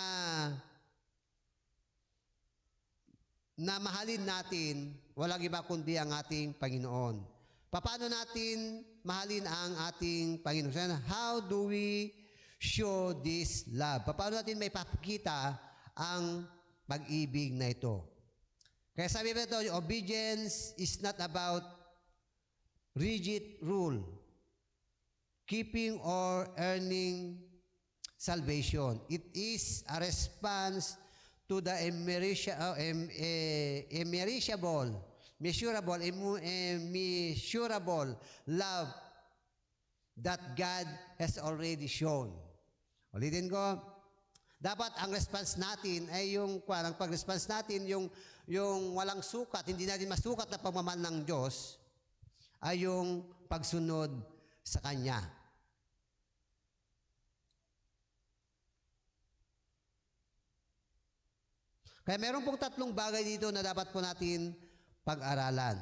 mahalin natin, walang iba kundi ang ating Panginoon. Paano natin mahalin ang ating Panginoon? How do we show this love? Paano natin may papakita ang pag-ibig na ito? Kaya sabi ba ito, obedience is not about rigid rule, keeping or earning salvation. It is a response to the measurable love that God has already shown. Ulitin ko, dapat ang response natin ay ang pag-response natin, yung walang sukat, hindi natin masukat na pagmamahal ng Diyos, ay yung pagsunod sa Kanya. Kaya meron pong tatlong bagay dito na dapat po natin pag-aralan.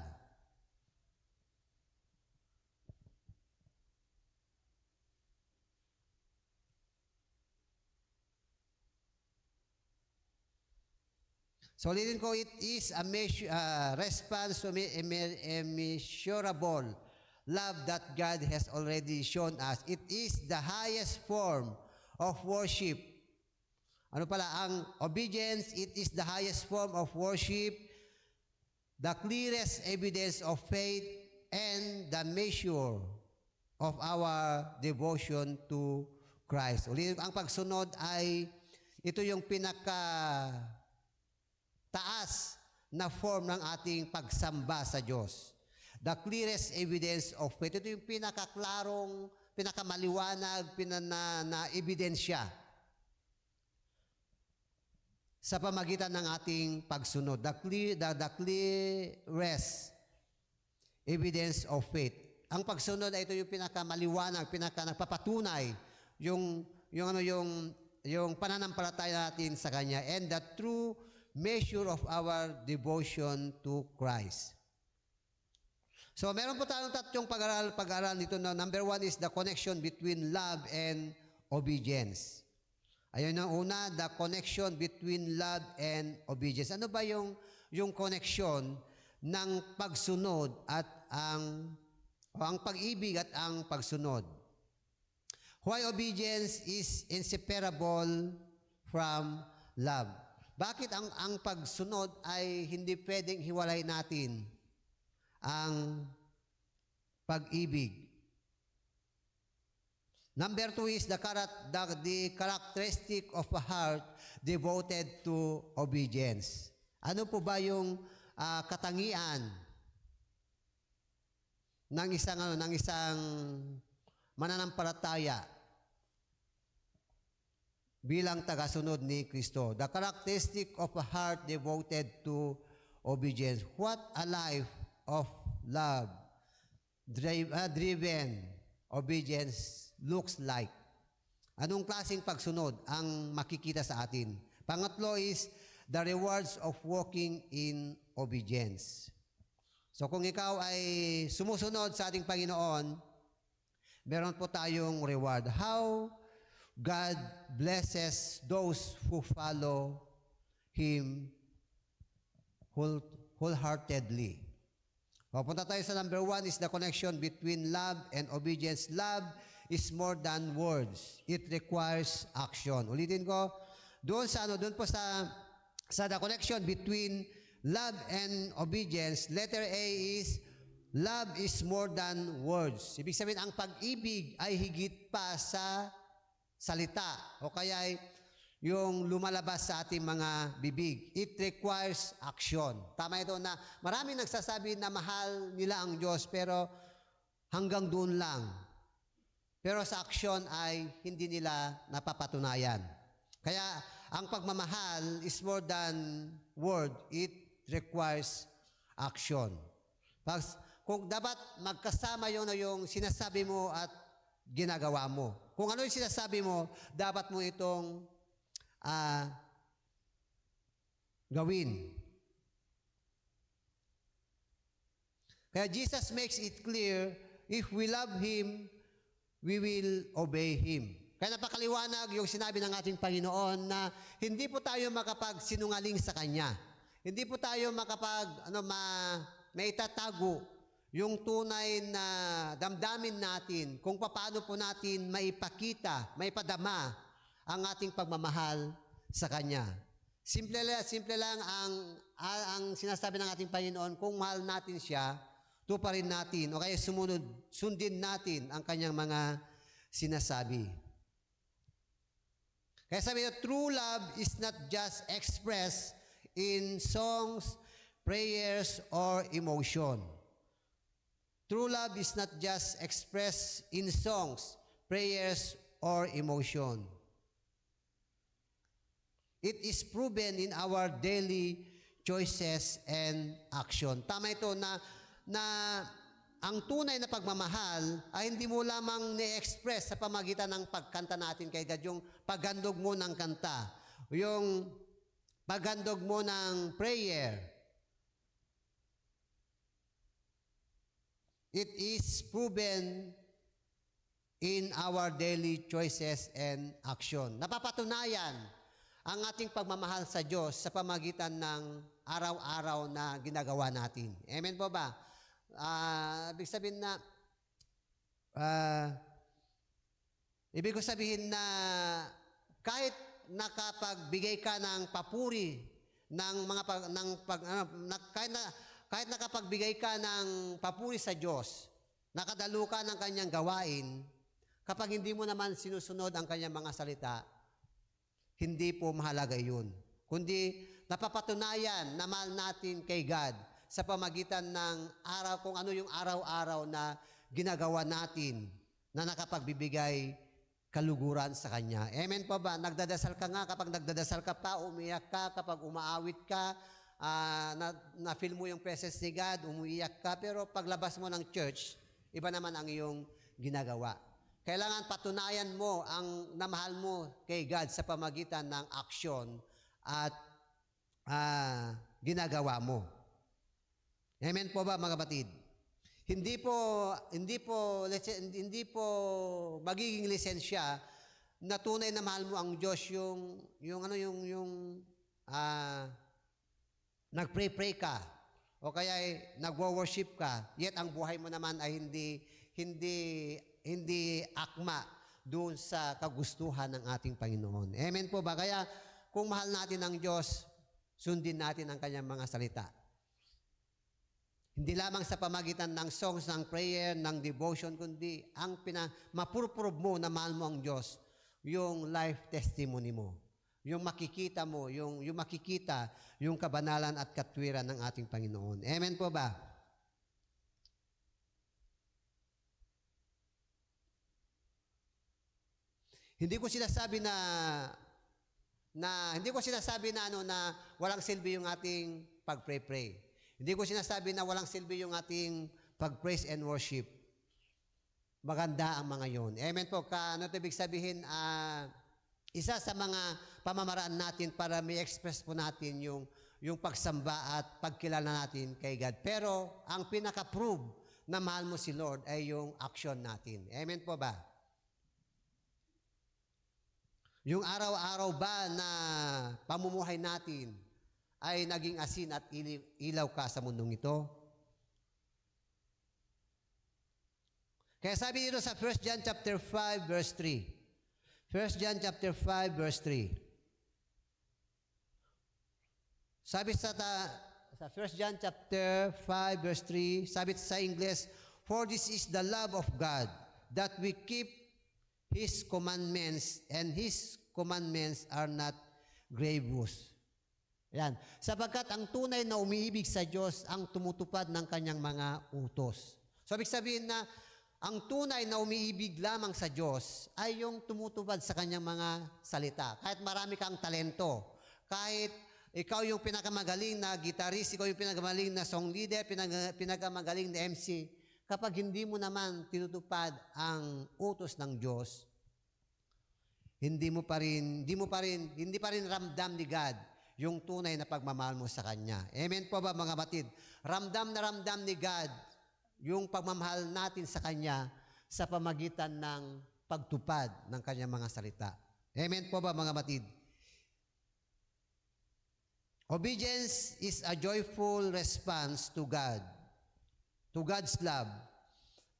So ulitin ko, it is a response to immeasurable love that God has already shown us. It is the highest form of worship. Ano pala, ang obedience, it is the highest form of worship, the clearest evidence of faith, and the measure of our devotion to Christ. Ulit, ang pagsunod ay ito yung taas na form ng ating pagsamba sa Diyos. The clearest evidence of faith. Ito yung pinakaklarong, pinakamaliwanag, na ebidensya sa pamagitan ng ating pagsunod. The clearest evidence of faith. Ang pagsunod ay ito yung pinakamaliwanag, nagpapatunay yung pananampalataya natin sa Kanya, and the true measure of our devotion to Christ. So, meron po tayong tatlong pag-aral dito. Number 1 is the connection between love and obedience. Ayun ang una, the connection between love and obedience. Ano ba yung connection ng pagsunod at ang pag-ibig at ang pagsunod? Why obedience is inseparable from love? Bakit ang pagsunod ay hindi pwedeng hiwalay natin ang pag-ibig? Number 2 is the characteristic of a heart devoted to obedience. Ano po ba yung katangian ng isang mananampalataya bilang tagasunod ni Kristo? The characteristic of a heart devoted to obedience. What a life of love, driven obedience looks like. Anong klaseng pagsunod ang makikita sa atin? Pangatlo is the rewards of walking in obedience. So kung ikaw ay sumusunod sa ating Panginoon, meron po tayong reward. How God blesses those who follow Him wholeheartedly. Punta tayo sa number 1 is the connection between love and obedience. Love is more than words. It requires action. Ulitin ko, doon po sa the connection between love and obedience, letter A is love is more than words. Ibig sabihin, ang pag-ibig ay higit pa sa salita o kaya ay yung lumalabas sa ating mga bibig. It requires action. Tama ito na maraming nagsasabi na mahal nila ang Diyos pero hanggang doon lang. Pero sa action ay hindi nila napapatunayan. Kaya ang pagmamahal is more than word. It requires action. Kung dapat magkasama yung sinasabi mo at ginagawa mo. Kung ano yung sinasabi mo, dapat mo itong gawin. Kaya Jesus makes it clear, if we love Him, we will obey Him. Kaya napakaliwanag yung sinabi ng ating Panginoon na hindi po tayo makapagsinungaling sa Kanya. Hindi po tayo maitatago yung tunay na damdamin natin kung paano po natin maipakita, maipadama ang ating pagmamahal sa Kanya. Simple lang ang sinasabi ng ating Panginoon, kung mahal natin Siya, tuparin natin o kaya sundin natin ang Kanyang mga sinasabi. Kaya sabi niya, true love is not just expressed in songs, prayers, or emotion. True love is not just expressed in songs, prayers, or emotion. It is proven in our daily choices and action. Tama ito na ang tunay na pagmamahal ay hindi mo lamang ni-express sa pamagitan ng pagkanta natin kay God, yung paghandog mo ng kanta, yung paghandog mo ng prayer. It is proven in our daily choices and action. Napapatunayan ang ating pagmamahal sa Diyos sa pamagitan ng araw-araw na ginagawa natin. Amen po ba? Ibig sabihin na, ibig ko sabihin na kahit nakapagbigay ka ng papuri ng mga kahit nakapagbigay ka ng papuri sa Diyos, nakadalo ka ng kanyang gawain, kapag hindi mo naman sinusunod ang kanyang mga salita, hindi po mahalaga yun. Kundi napapatunayan na mahal natin kay God sa pamagitan ng araw, kung ano yung araw-araw na ginagawa natin na nakapagbibigay kaluguran sa Kanya. Amen po ba? Nagdadasal ka nga, kapag nagdadasal ka pa, umiyak ka, kapag umaawit ka, na-feel mo yung presence ni God, umiiyak ka, pero paglabas mo ng church, iba naman ang iyong ginagawa. Kailangan patunayan mo ang namahal mo kay God sa pamagitan ng aksyon at ginagawa mo. Amen po ba, mga kapatid? Hindi po magiging lisensya na tunay na mahal mo ang Diyos yung nagpray-pray ka o kaya nagwo-worship ka, yet ang buhay mo naman ay hindi akma doon sa kagustuhan ng ating Panginoon. Amen po ba? Kaya kung mahal natin ang Diyos, sundin natin ang kanyang mga salita. Hindi lamang sa pamagitan ng songs, ng prayer, ng devotion, kundi ang mapurprove mo na mahal mo ang Diyos, yung life testimony mo. Yung makikita mo, yung makikita yung kabanalan at katwiran ng ating Panginoon. Amen po ba? Hindi ko sinasabi na walang silbi yung ating pag-pray-pray. Hindi ko sinasabi na walang silbi yung ating pag-praise and worship. Maganda ang mga yon. Amen po. Ano ito ibig sabihin? Isa sa mga pamamaraan natin para may express po natin yung pagsamba at pagkilala natin kay God. Pero ang pinaka-prove na mahal mo si Lord ay yung action natin. Amen po ba? Yung araw-araw ba na pamumuhay natin ay naging asin at ilaw ka sa mundong ito? Kaya sabi dito sa 1 John chapter 5 verse 3. 1 John chapter 5 verse 3. Sabi sa 1 John chapter 5 verse 3, sabi sa English, "For this is the love of God, that we keep His commandments, and His commandments are not grievous." Yan. Sapagkat ang tunay na umiibig sa Diyos ang tumutupad ng kanyang mga utos. So, ibig sabihin na ang tunay na umiibig lamang sa Diyos ay yung tumutupad sa kanyang mga salita. Kahit marami kang talento, kahit ikaw yung pinakamagaling na gitarist, ikaw yung pinakamagaling na song leader, pinakamagaling na MC, kapag hindi mo naman tinutupad ang utos ng Diyos, hindi pa rin ramdam ni God yung tunay na pagmamahal mo sa Kanya. Amen po ba, mga batid? Ramdam na ramdam ni God yung pagmamahal natin sa Kanya sa pamagitan ng pagtupad ng Kanyang mga salita. Amen po ba, mga batid? Obedience is a joyful response to God, to God's love,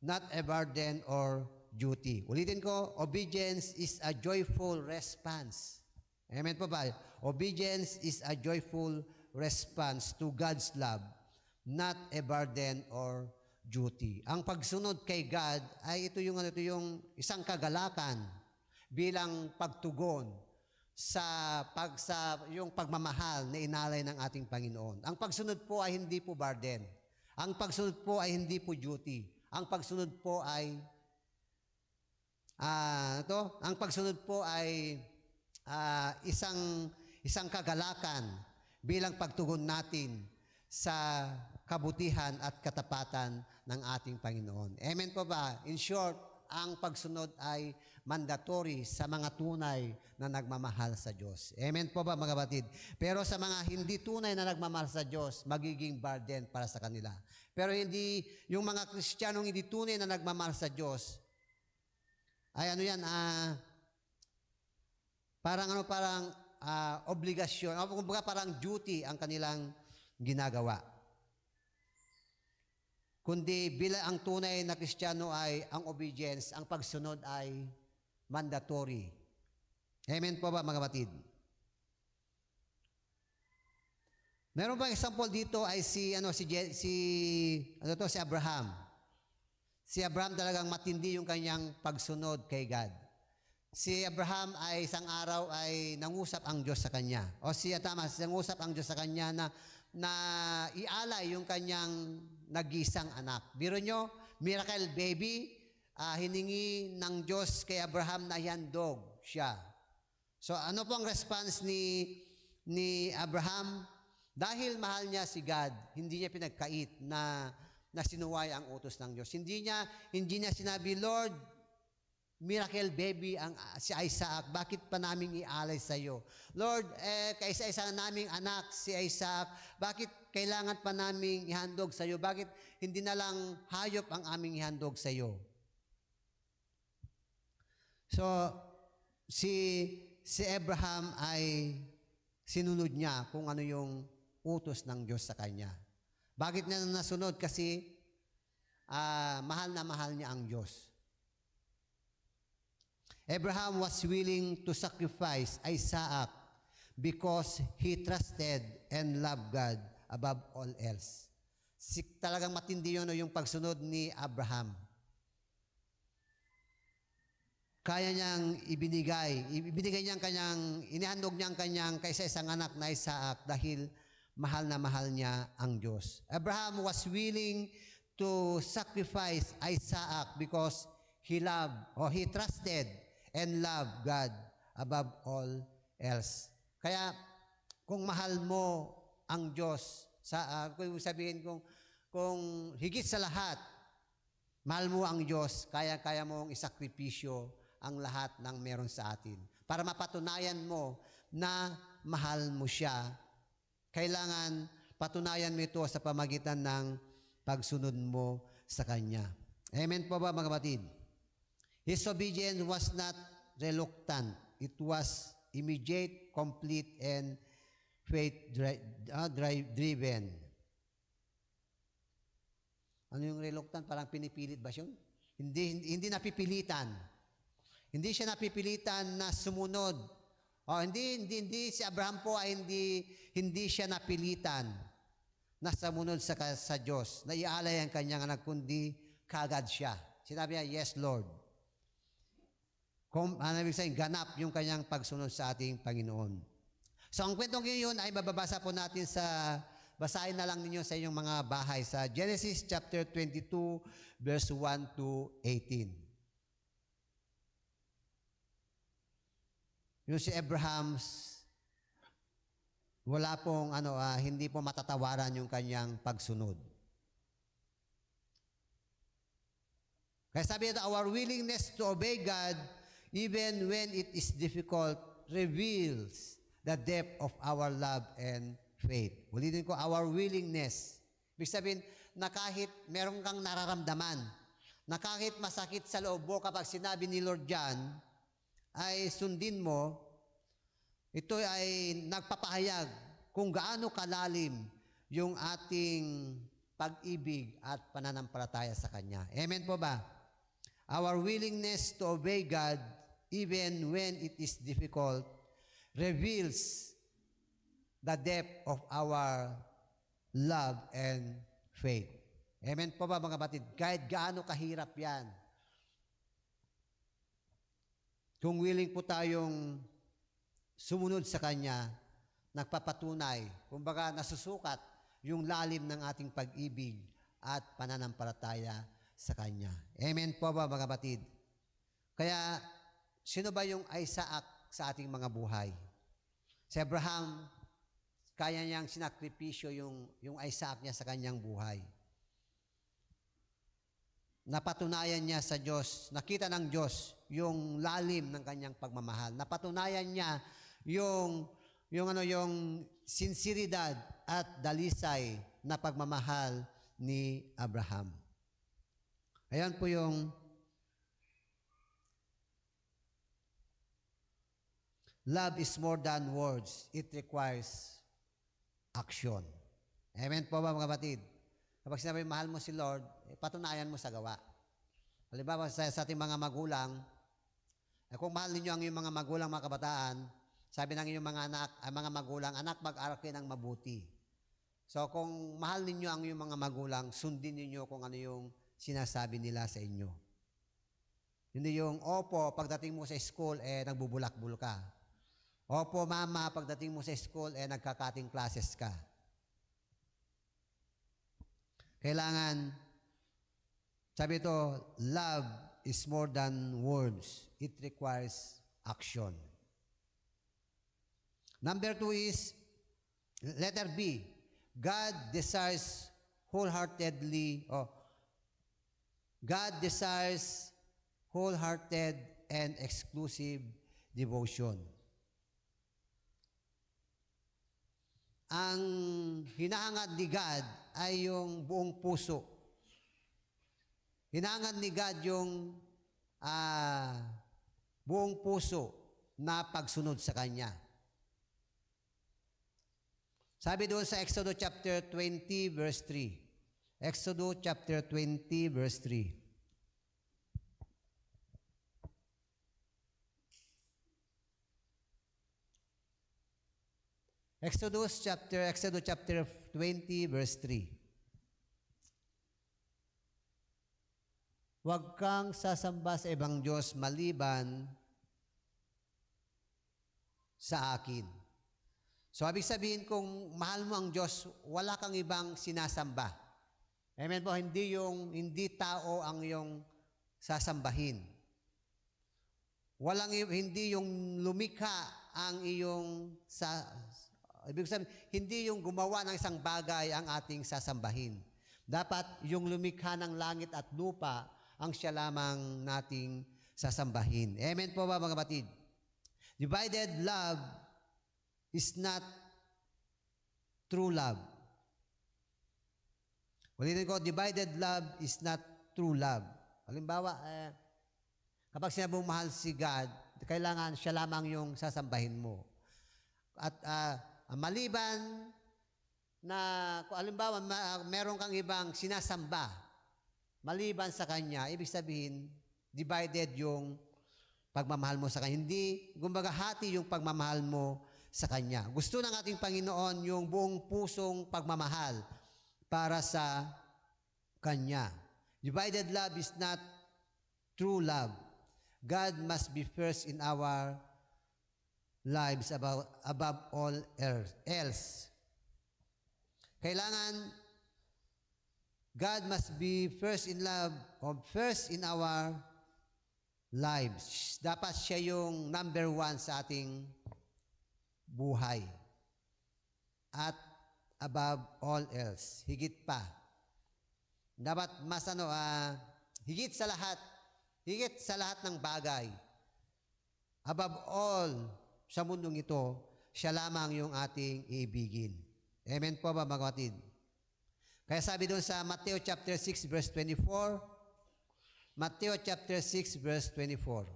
not a burden or duty. Ulitin ko, obedience is a joyful response. Amen po ba? Obedience is a joyful response to God's love, not a burden or duty. Ang pagsunod kay God ay ito yung isang kagalakan bilang pagtugon sa yung pagmamahal na inalay ng ating Panginoon. Ang pagsunod po ay hindi po burden. Ang pagsunod po ay hindi po duty. Ang pagsunod po ay isang kagalakan bilang pagtugon natin sa kabutihan at katapatan ng ating Panginoon. Amen po ba? In short, ang pagsunod ay mandatory sa mga tunay na nagmamahal sa Diyos. Amen po ba, mga batid? Pero sa mga hindi tunay na nagmamahal sa Diyos, magiging burden para sa kanila. Pero yung mga Kristiyanong hindi tunay na nagmamahal sa Diyos, ay parang obligasyon, o kumbaga parang duty ang kanilang ginagawa. Kundi bilang ang tunay na Kristiyano ay ang obedience, ang pagsunod ay mandatory. Amen po ba mga kapatid? Meron bang example dito ay si Abraham. Si Abraham talagang matindi yung kanyang pagsunod kay God. Si Abraham ay isang araw ay nangusap ang Diyos sa kanya. Nangusap ang Diyos sa kanya na ialay yung kanyang nag-isang anak. Biro nyo, miracle baby, hiningi ng Diyos kay Abraham na ihandog siya. So ano po ang response ni Abraham? Dahil mahal niya si God, hindi niya pinagkait na sinuway ang utos ng Diyos. Hindi niya sinabi, Lord, miracle baby si Isaac, bakit pa namin ialay sa iyo? Lord, kaisa-isa naming anak si Isaac, bakit kailangan pa naming ihandog sa iyo? Bakit hindi na lang hayop ang aming ihandog sa iyo? So, si Abraham ay sinunod niya kung ano yung utos ng Diyos sa kanya. Bakit niya nasunod? Kasi mahal na mahal niya ang Diyos. Abraham was willing to sacrifice Isaac because he trusted and loved God above all else. Talagang matindi yun yung pagsunod ni Abraham. Kaya niyang ibinigay niyang inihandog niyang kanyang kaisa-isang anak na Isaac dahil mahal na mahal niya ang Diyos. Abraham was willing to sacrifice Isaac because he trusted and loved God above all else. Kaya kung mahal mo ang Diyos, kung sabihin kung higit sa lahat, mahal mo ang Diyos, kaya mong isakripisyo ang lahat ng meron sa atin. Para mapatunayan mo na mahal mo siya, kailangan patunayan mo ito sa pamagitan ng pagsunod mo sa Kanya. Amen po ba mga kapatid? His obedience was not reluctant. It was immediate, complete, and faith-driven. Ano yung reluctant? Parang pinipilit ba siya? Hindi napipilitan. Hindi siya napipilitan na sumunod. Hindi si Abraham po ay hindi siya napilitan na sumunod sa Diyos, na ialay ang kanyang anak, kundi kagad siya. Sinabi niya, yes, Lord. Ibig sabihin, ganap yung kanyang pagsunod sa ating Panginoon. So, ang kwentong yun ay mababasa po natin basahin na lang ninyo sa inyong mga bahay sa Genesis chapter 22, verse 1 to 18. Yung si Abraham, wala pong hindi po matatawaran yung kanyang pagsunod. Kaya sabi ito, our willingness to obey God even when it is difficult reveals the depth of our love and faith. Ulitin ko, our willingness. Ibig sabihin na kahit meron kang nararamdaman, na kahit masakit sa loob mo kapag sinabi ni Lord John, ay sundin mo, ito ay nagpapahayag kung gaano kalalim yung ating pag-ibig at pananampalataya sa Kanya. Amen po ba? Our willingness to obey God, even when it is difficult, reveals the depth of our love and faith. Amen po ba mga kapatid? Kahit gaano kahirap yan, kung willing po tayong sumunod sa Kanya, nagpapatunay, kumbaga nasusukat yung lalim ng ating pag-ibig at pananampalataya sa Kanya. Amen po ba mga kapatid? Kaya, sino ba yung Isaac sa ating mga buhay? Si Abraham, kaya niyang sinakripisyo yung Isaac niya sa kanyang buhay. Napatunayan niya sa Diyos, nakita ng Diyos yung lalim ng kanyang pagmamahal. Napatunayan niya yung sinseridad at dalisay na pagmamahal ni Abraham. Ayan po yung love is more than words. It requires action. Amen po ba mga kapatid? Kapag sinabi mahal mo si Lord, patunayan mo sa gawa. Halimbawa sa ating mga magulang, kung mahal ninyo ang iyong mga magulang, mga kabataan, sabi ng iyong mga anak, mga magulang, anak, mag-aral kayo ng mabuti. So kung mahal ninyo ang iyong mga magulang, sundin ninyo kung ano yung sinasabi nila sa inyo. Hindi yung, opo, pagdating mo sa school, nagbubulakbul ka. Opo, mama, pagdating mo sa school, nagkakating classes ka. Kailangan, sabi ito, love is more than words. It requires action. Number 2 is, letter B, God desires wholehearted and exclusive devotion. Ang hinahangad ni God ay yung buong puso. Hinahangad ni God yung buong puso na pagsunod sa Kanya. Sabi doon sa Exodus chapter 20 verse 3. Exodus chapter 20 verse 3. Exodus chapter 20 verse 3. Huwag kang sasamba sa ibang Diyos maliban sa akin. So, ibig sabihin, kung mahal mo ang Diyos, wala kang ibang sinasamba. Amen po, hindi tao ang iyong sasambahin. Hindi yung lumikha ang iyong ibig sabihin, hindi yung gumawa ng isang bagay ang ating sasambahin. Dapat yung lumikha ng langit at lupa ang siya lamang nating sasambahin. Amen po ba mga kapatid? Divided love is not true love. Ulitin ko, divided love is not true love. Halimbawa, kapag sinabing mahal si God, kailangan siya lamang yung sasambahin mo. At maliban na, kung halimbawa, meron kang ibang sinasamba, maliban sa Kanya, ibig sabihin, divided yung pagmamahal mo sa Kanya. Hindi, kumbaga, hati yung pagmamahal mo sa Kanya. Gusto ng ating Panginoon yung buong pusong pagmamahal para sa Kanya. Divided love is not true love. God must be first in our lives above all else. Kailangan God must be first in love or first in our lives. Dapat siya yung number 1 sa ating buhay. At above all else, higit pa. Dapat mas higit sa lahat ng bagay. Above all sa mundong ito, siya lamang yung ating iibigin. Amen po ba mga kapatid? Kaya sabi doon sa Matthew chapter 6 verse 24, Matthew chapter 6 verse 24.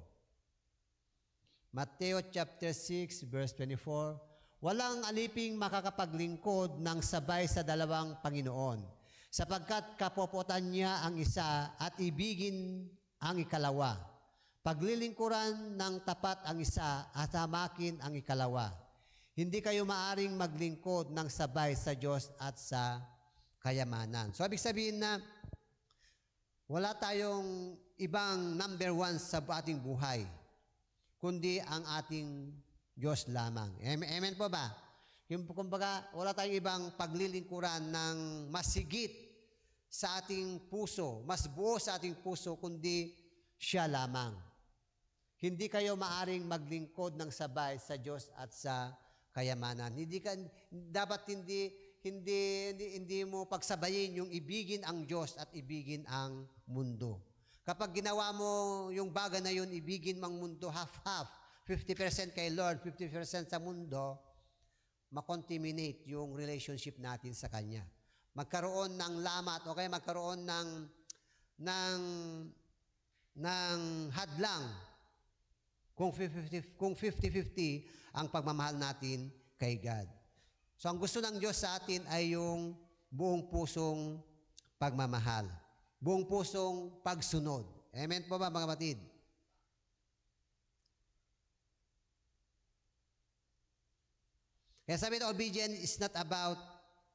Matthew chapter 6 verse 24, walang aliping makakapaglingkod ng sabay sa dalawang Panginoon, sapagkat kapopotan niya ang isa at ibigin ang ikalawa. Paglilingkuran ng tapat ang isa at hamakin ang ikalawa. Hindi kayo maaring maglingkod ng sabay sa Diyos at sa kayamanan. So, ibig sabihin na wala tayong ibang number 1 sa ating buhay, kundi ang ating Diyos lamang. Amen po ba? Kumbaga, wala tayong ibang paglilingkuran ng mas higit sa ating puso, mas buo sa ating puso, kundi siya lamang. Hindi kayo maaring maglingkod ng sabay sa Diyos at sa kayamanan. Dapat hindi mo pagsabayin yung ibigin ang Diyos at ibigin ang mundo. Kapag ginawa mo yung bagay na yun, ibigin mang mundo, half-half, 50% kay Lord, 50% sa mundo, makontaminate yung relationship natin sa Kanya. Magkaroon ng lamat, okay? Magkaroon ng hadlang kung 50-50 ang pagmamahal natin kay God. So ang gusto ng Diyos sa atin ay yung buong pusong pagmamahal, buong pusong pagsunod. Amen po ba mga kapatid? Kaya sabi na obedience is not about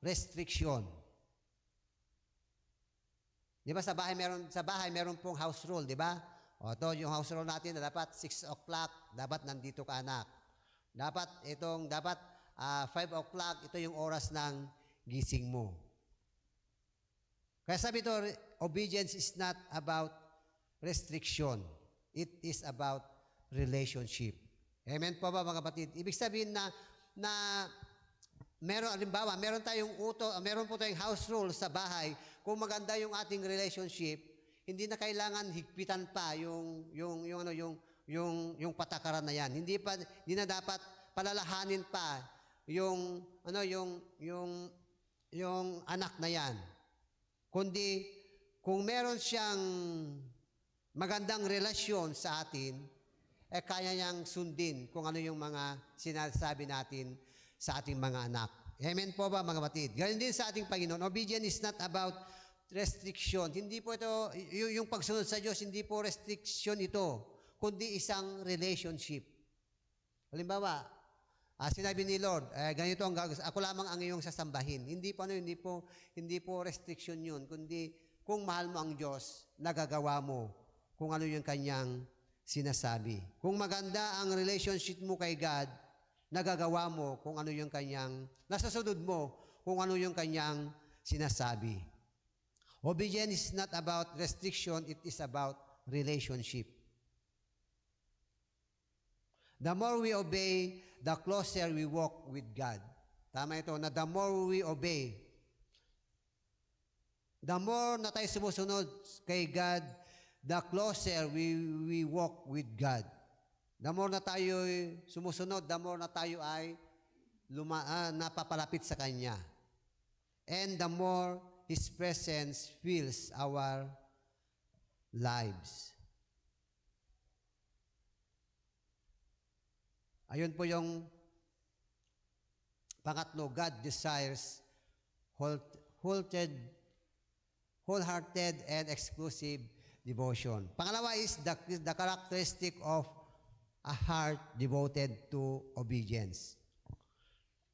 restriction. Di ba sa bahay meron pong house rule, di ba? O ito yung house rule natin na dapat 6 o'clock, dapat nandito ka anak. Dapat 5 o'clock, ito yung oras ng gising mo. Kaya sabi ito, obedience is not about restriction. It is about relationship. Amen po ba mga kapatid? Ibig sabihin na meron po tayong house rule sa bahay. Kung maganda yung ating relationship, hindi na kailangan higpitan pa yung patakaran na yan. Hindi na dapat palalahanin pa yung anak na yan. Kundi kung meron siyang magandang relasyon sa atin, kaya niyang sundin kung ano yung mga sinasabi natin sa ating mga anak. Amen po ba mga kapatid? Ganyan din sa ating Panginoon. Obedience is not about restriction. Hindi po ito, yung pagsunod sa Diyos, hindi po restriction ito, kundi isang relationship. Halimbawa, sinabi ni Lord, ganito ang gagawin. Ako lamang ang iyong sasambahin. Hindi po restriction yun, kundi kung mahal mo ang Diyos, nagagawa mo kung ano yung kanyang sinasabi. Kung maganda ang relationship mo kay God, nagagawa mo kung ano yung kanyang, nasasunod mo kung ano yung kanyang sinasabi. Obedience is not about restriction, it is about relationship. The more we obey, the closer we walk with God. Tama ito, na the more we obey, the more na tayo sumusunod kay God, the closer we walk with God. The more na tayo sumusunod, the more na tayo ay napapalapit sa Kanya. And the more His presence fills our lives. Ayun po yung pangatlo, God desires wholehearted and exclusive devotion. Pangalawa is the characteristic of a heart devoted to obedience.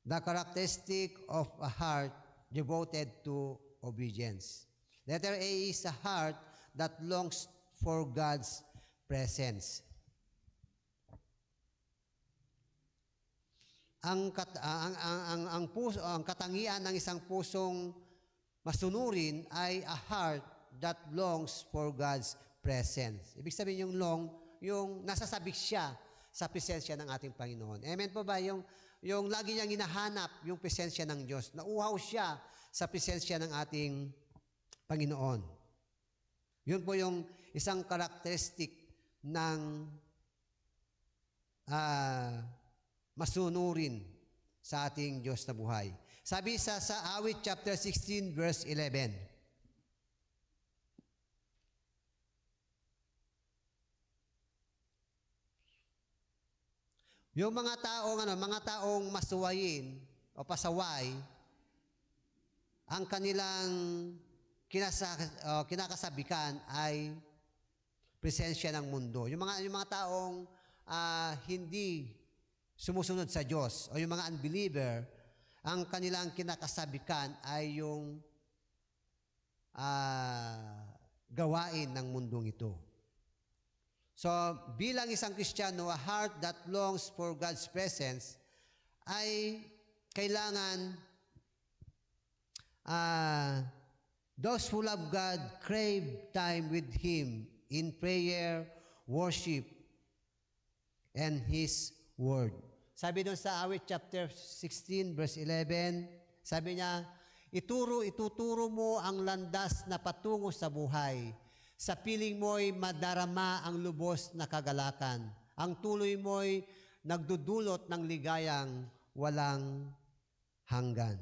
The characteristic of a heart devoted to obedience. Letter A is a heart that longs for God's presence. Ang katangian ng isang pusong masunurin ay a heart that longs for God's presence. Ibig sabihin yung long, yung nasasabik siya sa presensya ng ating Panginoon. Amen po ba? Yung lagi niyang hinahanap yung presensya ng Diyos. Nauuhaw siya sa presensya ng ating Panginoon. Yun po yung isang karakteristik ng masunurin sa ating Diyos na buhay. Sabi sa Awit chapter 16 verse 11. Yung mga taong masuwayin o pasaway, ang kanilang kinakasabikan ay presensya ng mundo. Yung mga taong hindi sumusunod sa Diyos o yung mga unbeliever, ang kanilang kinakasabikan ay yung gawain ng mundong ito. So, bilang isang Kristiyano, a heart that longs for God's presence ay kailangan those who love God crave time with Him in prayer, worship, and His Word. Sabi doon sa Awit chapter 16 verse 11, sabi niya, ituturo mo ang landas na patungo sa buhay. Sa piling mo'y madarama ang lubos na kagalakan. Ang tuloy mo'y nagdudulot ng ligayang walang hanggan.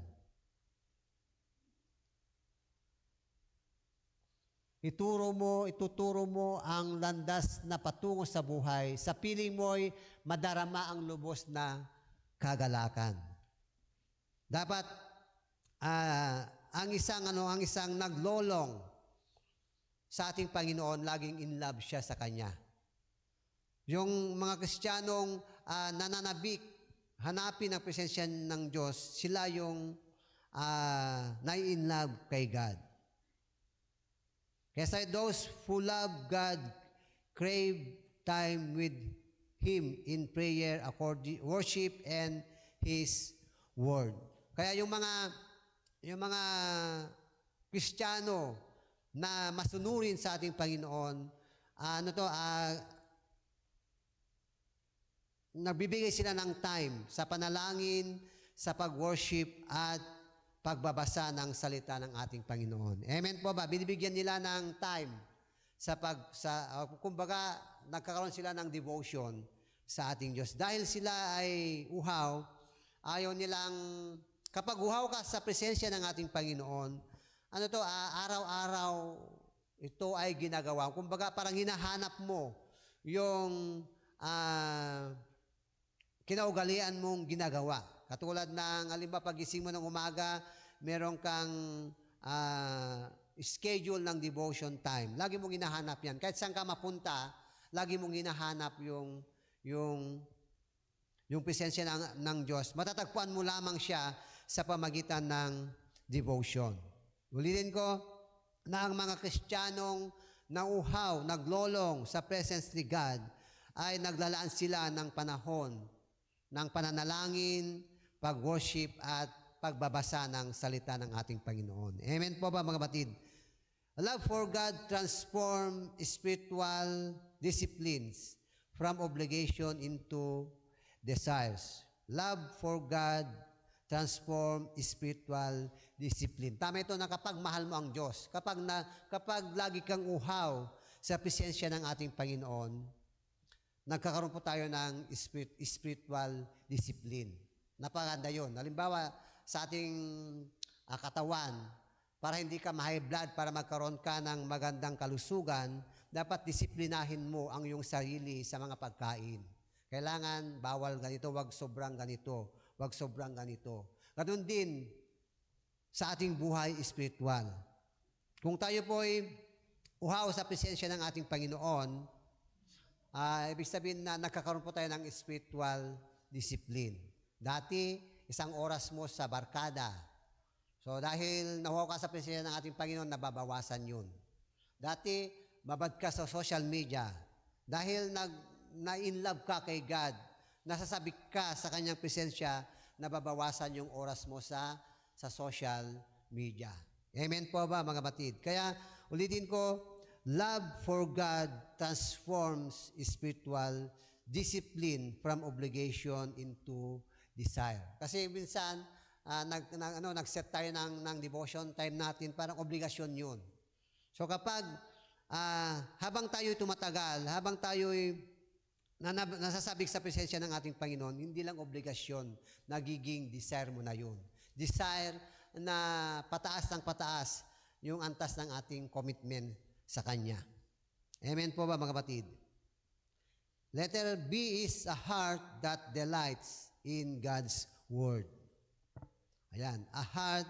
ituturo mo ang landas na patungo sa buhay. Sa piling mo'y madarama ang lubos na kagalakan. Dapat ang isang naglolong sa ating Panginoon, laging in love siya sa Kanya. Yung mga Kristiyanong nananabik, hanapin ang presensya ng Diyos, sila yung na-in love kay God. Kaya those who love God crave time with Him in prayer, worship, and His Word. Kaya yung mga Kristiyano na masunurin sa ating Panginoon, nagbibigay sila ng time sa panalangin, sa pag-worship, at pagbabasa ng salita ng ating Panginoon. Amen po ba? Binibigyan nila ng time kumbaga, nagkakaroon sila ng devotion sa ating Diyos. Dahil sila ay uhaw, ayaw nilang, kapag uhaw ka sa presensya ng ating Panginoon, araw-araw ito ay ginagawa. Kumbaga, parang hinahanap mo yung kinaugalian mong ginagawa. Katulad ng, halimbawa, pagising mo ng umaga, meron kang schedule ng devotion time. Lagi mong hinahanap yan. Kahit saan ka mapunta, lagi mong hinahanap yung presensya ng Diyos. Matatagpuan mo lamang siya sa pamagitan ng devotion. Ulitin ko na ang mga Kristiyanong nauhaw, naglolong sa presence ni God ay naglalaan sila ng panahon ng pananalangin, pag-worship, at pagbabasa ng salita ng ating Panginoon. Amen po ba, mga batid? Love for God transform spiritual disciplines from obligation into desires. Love for God transform spiritual discipline. Tama ito na kapag mahal mo ang Diyos, kapag lagi kang uhaw sa presensya ng ating Panginoon, nagkakaroon po tayo ng spiritual discipline. Napakaganda yun. Halimbawa, sa ating katawan, para hindi ka ma-high blood, para magkaroon ka ng magandang kalusugan, dapat disiplinahin mo ang iyong sarili sa mga pagkain. Kailangan, bawal ganito, wag sobrang ganito, wag sobrang ganito. Ganun din sa ating buhay spiritual. Kung tayo po ay uhaw sa presensya ng ating Panginoon, ibig sabihin na nagkakaroon po tayo ng spiritual discipline. Dati, 1 oras mo sa barkada. So dahil nahuha ka sa presensya ng ating Panginoon, nababawasan yun. Dati, babad ka sa social media. Dahil na-in-love ka kay God, nasasabik ka sa kanyang presensya, nababawasan yung oras mo sa social media. Amen po ba, mga batid? Kaya, ulitin ko, love for God transforms spiritual discipline from obligation into desire. Kasi minsan, nag-set tayo ng devotion time natin, parang obligasyon yun. So kapag habang tayo'y tumatagal, habang tayo'y nasasabik sa presensya ng ating Panginoon, hindi lang obligasyon, nagiging desire mo na yun. Desire na pataas ng pataas yung antas ng ating commitment sa Kanya. Amen po ba, mga kapatid? Letter B is a heart that delights in God's Word. Ayan, a heart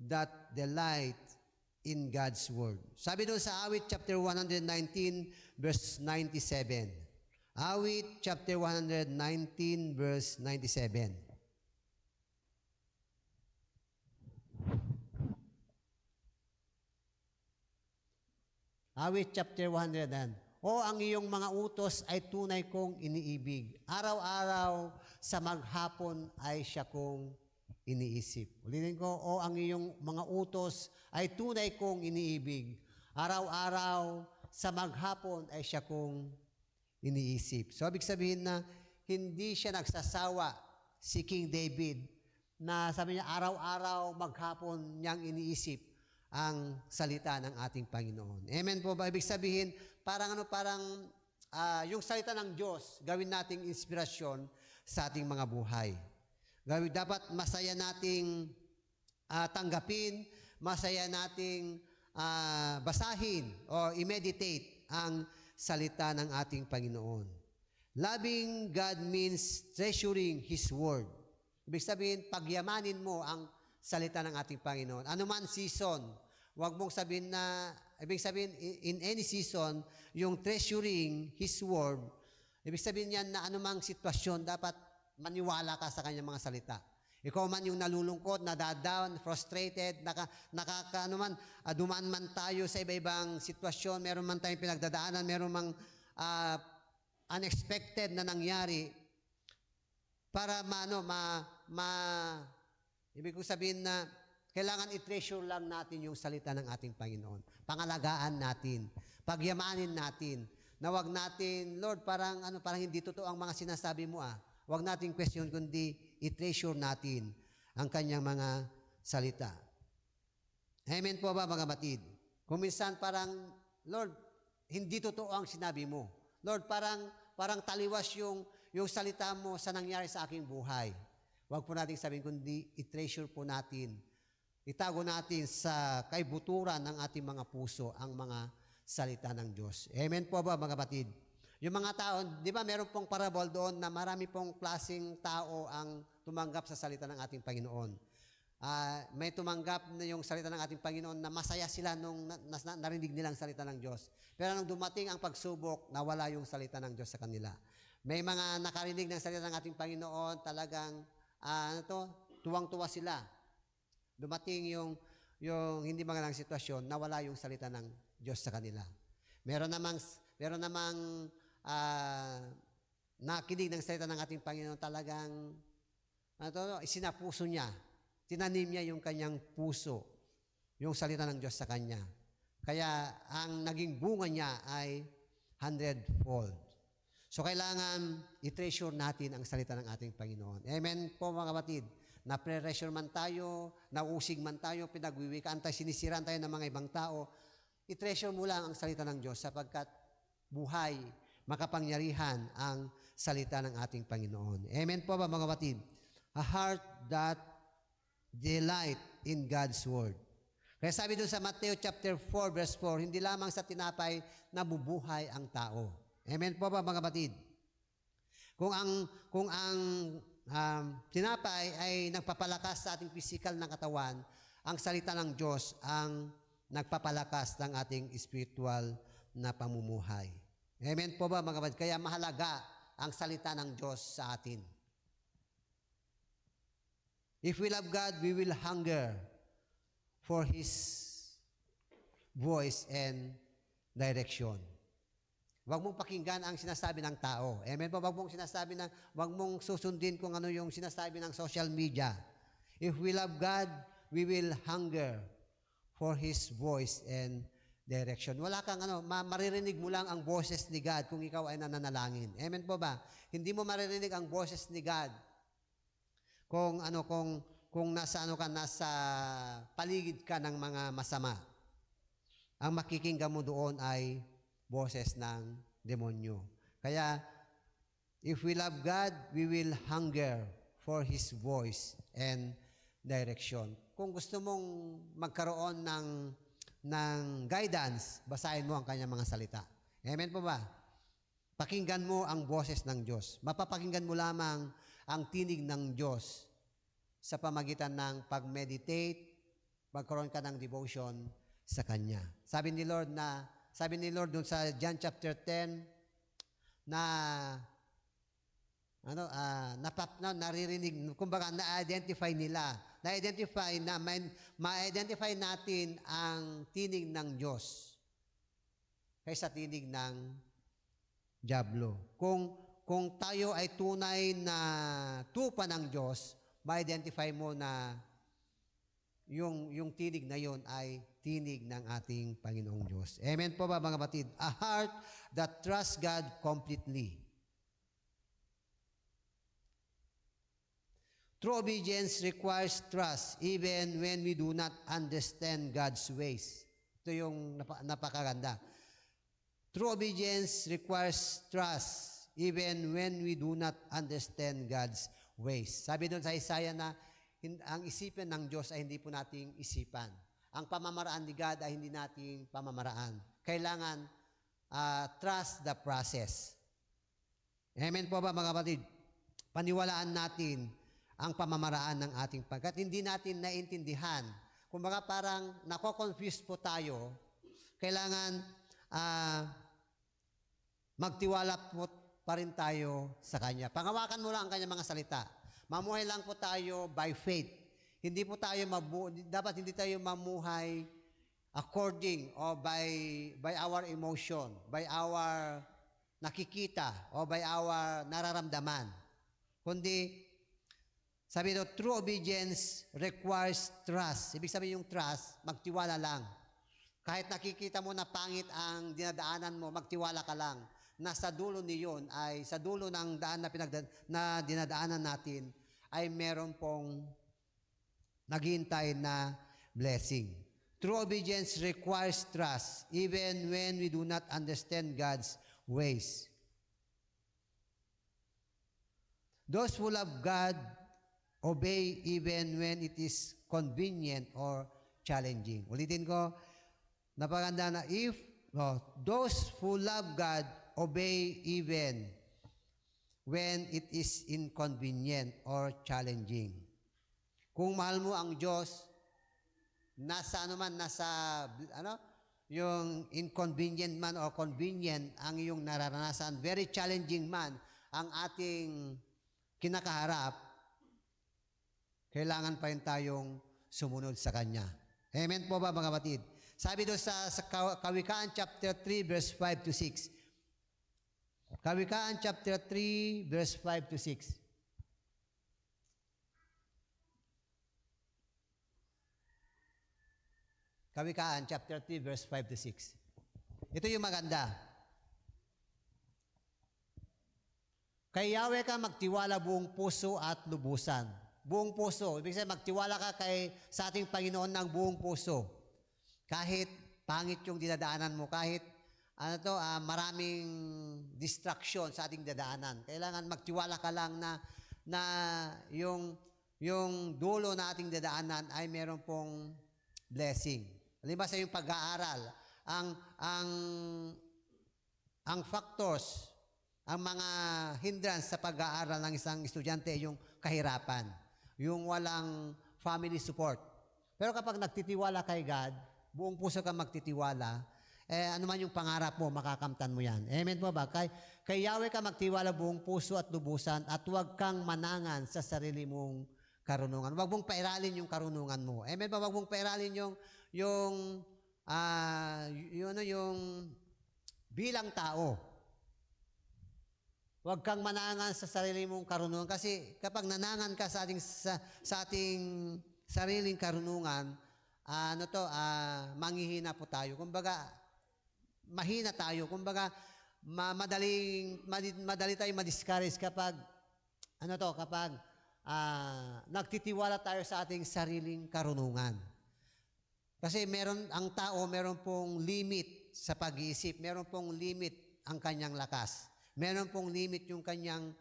that delights in God's Word. Sabi doon sa Awit chapter 119, verse 97. Awit chapter 119, verse 97. Awit chapter 100. O ang iyong mga utos ay tunay kong iniibig. Araw-araw sa maghapon ay siya kong iniisip. Ulitin ko, o ang iyong mga utos ay tunay kong iniibig. Araw-araw sa maghapon ay siya kong iniisip. So, ibig sabihin na hindi siya nagsasawa si King David na sabi niya araw-araw maghapon niyang iniisip ang salita ng ating Panginoon. Amen po ba? Ibig sabihin, parang yung salita ng Diyos, gawin nating inspirasyon sa ating mga buhay. Dapat masaya nating tanggapin, masaya nating basahin o i-meditate ang salita ng ating Panginoon. Loving God means treasuring His Word. Ibig sabihin, pagyamanin mo ang salita ng ating Panginoon. Ano man season, huwag mong sabihin na, ibig sabihin, in any season, yung treasuring His Word, ibig sabihin yan na anumang sitwasyon, dapat maniwala ka sa kanyang mga salita. Ikaw man yung nalulungkot, nadadown, frustrated, dumaan man tayo sa iba-ibang sitwasyon, meron man tayong pinagdadaanan, meron mang unexpected na nangyari, para ibig ko sabihin na kailangan i-treasure lang natin yung salita ng ating Panginoon. Pangalagaan natin, pagyamanin natin, na wag natin, Lord, parang hindi totoo ang mga sinasabi mo Wag natin question, kundi i-treasure natin ang kanyang mga salita. Amen po ba, mga batid? Kung minsan parang, Lord, hindi totoo ang sinabi mo. Lord, parang taliwas yung salita mo sa nangyari sa aking buhay. Wag po natin sabihin, kundi i-treasure po natin. Itago natin sa kaibuturan ng ating mga puso ang mga salita ng Diyos. Amen po ba, mga batid? Yung mga tao, di ba meron pong parable doon na marami pong klaseng tao ang tumanggap sa salita ng ating Panginoon. May tumanggap na yung salita ng ating Panginoon na masaya sila nung narinig nilang salita ng Diyos. Pero nung dumating ang pagsubok, nawala yung salita ng Diyos sa kanila. May mga nakarinig ng salita ng ating Panginoon, talagang tuwang-tuwa sila. Dumating yung hindi magandang sitwasyon, nawala yung salita ng Diyos sa kanila. Meron namang nakinig ng salita ng ating Panginoon, talagang isinapuso niya, tinanim niya yung kanyang puso, yung salita ng Diyos sa kanya. Kaya ang naging bunga niya ay 100-fold. So kailangan i-treasure natin ang salita ng ating Panginoon. Amen po, mga kapatid. Na-pressure man tayo, nausig man tayo, pinagwiwikaan tayo, sinisiraan tayo ng mga ibang tao, i-treasure mo lang ang salita ng Diyos sapagkat buhay, makapangyarihan ang salita ng ating Panginoon. Amen po ba, mga kapatid? A heart that delight in God's Word. Kaya sabi doon sa Matthew chapter 4, verse 4, hindi lamang sa tinapay nabubuhay ang tao. Amen po ba, mga kapatid? Kung ang tinapay ay nagpapalakas sa ating physical na katawan, ang salita ng Diyos ang nagpapalakas ng ating spiritual na pamumuhay. Amen po ba, mga kapatid? Kaya mahalaga ang salita ng Diyos sa atin. If we love God, we will hunger for His voice and direction. Huwag mong pakinggan ang sinasabi ng tao. Amen po? Huwag mong susundin kung ano yung sinasabi ng social media. If we love God, we will hunger for His voice and direction. Wala kang maririnig mo lang ang boses ni God kung ikaw ay nananalangin. Amen po ba? Hindi mo maririnig ang boses ni God kung nasa paligid ka ng mga masama. Ang makikinggan mo doon ay boses ng demonyo. Kaya, if we love God, we will hunger for His voice and direction. Kung gusto mong magkaroon ng guidance, basahin mo ang kanyang mga salita. Amen po ba? Pakinggan mo ang boses ng Diyos. Mapapakinggan mo lamang ang tinig ng Diyos sa pamagitan ng pag-meditate, magkaroon ka ng devotion sa Kanya. Sabi ni Lord doon sa John chapter 10 naririnig, kumbaga na-identify ma-identify natin ang tinig ng Diyos kaysa tinig ng dyablo. Kung tayo ay tunay na tupa ng Diyos, ma-identify mo na yung tinig na yon ay tinig ng ating Panginoong Diyos. Amen po ba, mga kapatid? A heart that trusts God completely. True obedience requires trust even when we do not understand God's ways. Ito yung napakaganda. True obedience requires trust even when we do not understand God's ways. Sabi doon sa Isaiah na ang isipan ng Diyos ay hindi po nating isipan. ang pamamaraan ni God ay hindi nating pamamaraan. Kailangan trust the process. Amen po ba mga kapatid? Paniwalaan natin ang pamamaraan ng ating pagkat hindi natin naintindihan. Kumbaga parang nako-confuse po tayo. Kailangan magtiwala po pa rin tayo sa Kanya. Pangawakan mo lang ang Kanyang mga salita. Mamuhay lang po tayo by faith. Hindi po tayo dapat hindi tayo mamuhay according or by our emotion, by our nakikita o by our nararamdaman. Kundi sabi ito, true obedience requires trust. Ibig sabihin yung trust, magtiwala lang. Kahit nakikita mo na pangit ang dinadaanan mo, magtiwala ka lang na sa dulo niyon ay sa dulo ng daan na dinadaanan natin ay meron pong naghihintay na blessing. True obedience requires trust even when we do not understand God's ways. Those who love God obey even when it is convenient or challenging. Ulitin ko, napaganda na those who love God obey even when it is inconvenient or challenging. Kung mahal mo ang Diyos, nasa yung inconvenient man or convenient ang iyong nararanasan, very challenging man ang ating kinakaharap, kailangan pa rin tayong sumunod sa Kanya. Amen po ba mga kapatid? Sabi doon sa Kawikaan chapter 3 verse 5 to 6. Kawikaan chapter 3 verse 5 to 6. Kawikaan chapter 3 verse 5 to 6. Ito yung maganda. Kay Yahweh ka magtiwala buong puso at lubusan. Buong puso. Ibig sabihin, magtiwala ka sa ating Panginoon ng buong puso. Kahit pangit yung dinadaanan mo, kahit maraming distraction sa ating dadaanan. Kailangan magtiwala ka lang na yung dulo na ating dadaanan ay meron pong blessing. Halimbawa sa yung pag-aaral, ang factors, ang mga hindrance sa pag-aaral ng isang estudyante, yung kahirapan, yung walang family support. Pero kapag nagtitiwala kay God, buong puso ka magtitiwala, ano man yung pangarap mo, makakamtan mo yan. Amen po ba? Kay Yahweh ka magtiwala buong puso at lubusan at huwag kang manangan sa sarili mong karunungan. Huwag mong pairalin yung karunungan mo. Amen po? Huwag mong pairalin yung bilang tao. Huwag kang manangan sa sarili mong karunungan kasi kapag nanangan ka sa ating sariling karunungan, manghihina po tayo. Kumbaga, mahina tayo. Kumbaga, madali tayong ma-discourage kapag nagtitiwala tayo sa ating sariling karunungan. Kasi ang tao meron pong limit sa pag-iisip, meron pong limit ang kanyang lakas. Meron pong limit yung kanyang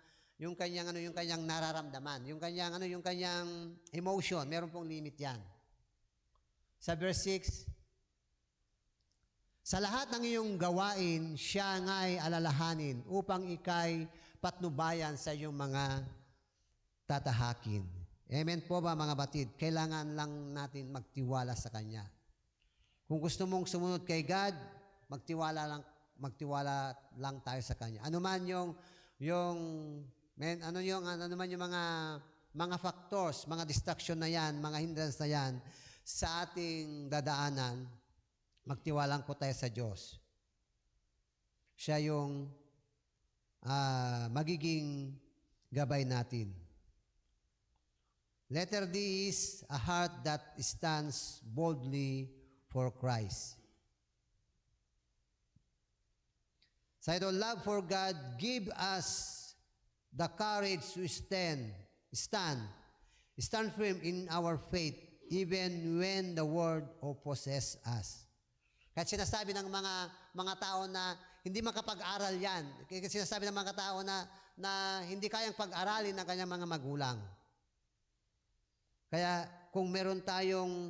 nararamdaman, yung kanyang emotion, meron pong limit 'yan. Sa verse 6, sa lahat ng iyong gawain, siya nga'y alalahanin upang ikay patnubayan sa iyong mga tatahakin. Amen po ba mga batid? Kailangan lang natin magtiwala sa Kanya. Kung gusto mong sumunod kay God, magtiwala lang tayo sa Kanya. Ano man yung mga factors, mga distraction na yan, mga hindrance na yan, sa ating dadaanan, magtiwalang po tayo sa Diyos. Siya yung magiging gabay natin. Letter D is a heart that stands boldly for Christ. Sa ito, love for God, give us the courage to stand firm in our faith, even when the world opposes us. Kahit sinasabi ng mga tao na hindi makapag-aral yan, kahit sinasabi ng mga tao na hindi kayang pag-aralin ng kanyang mga magulang. Kaya kung meron tayong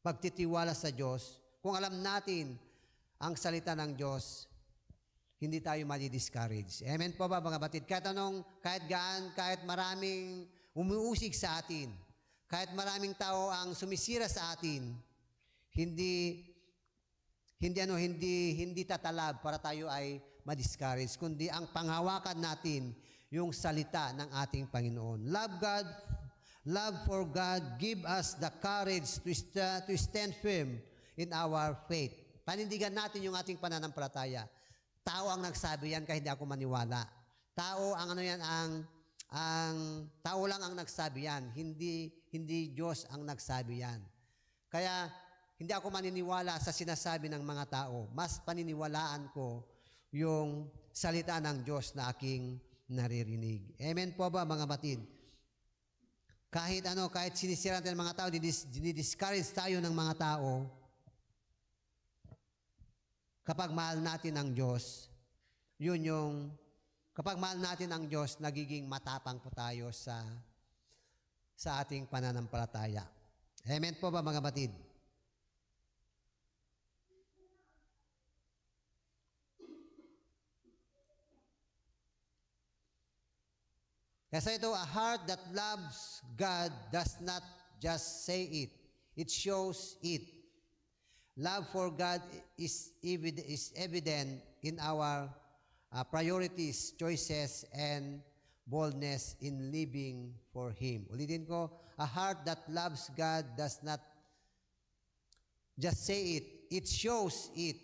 pagtitiwala sa Diyos, kung alam natin ang salita ng Diyos, hindi tayo madi-discourage. Amen po ba mga batid? Kahit gaan, kahit maraming umuusig sa atin, kahit maraming tao ang sumisira sa atin, hindi tatalab para tayo ay ma-discourage, kundi ang panghawakan natin yung salita ng ating Panginoon. Love for God, give us the courage to stand firm in our faith. Panindigan natin yung ating pananampalataya. Tao ang nagsabi yan, kaya hindi ako maniwala. Tao lang ang nagsabi yan, hindi Diyos ang nagsabi yan. Kaya hindi ako maniniwala sa sinasabi ng mga tao. Mas paniniwalaan ko yung salita ng Diyos na aking naririnig. Amen po ba mga batid? Kahit sinisira natin ng mga tao, dinidiscourage tayo ng mga tao, kapag mahal natin ang Diyos, kapag mahal natin ang Diyos, nagiging matapang po tayo sa ating pananampalataya. Amen po ba mga batid? Kasi ito, a heart that loves God does not just say it. It shows it. Love for God is evident in our priorities, choices, and boldness in living for Him. Ulitin ko, a heart that loves God does not just say it. It shows it.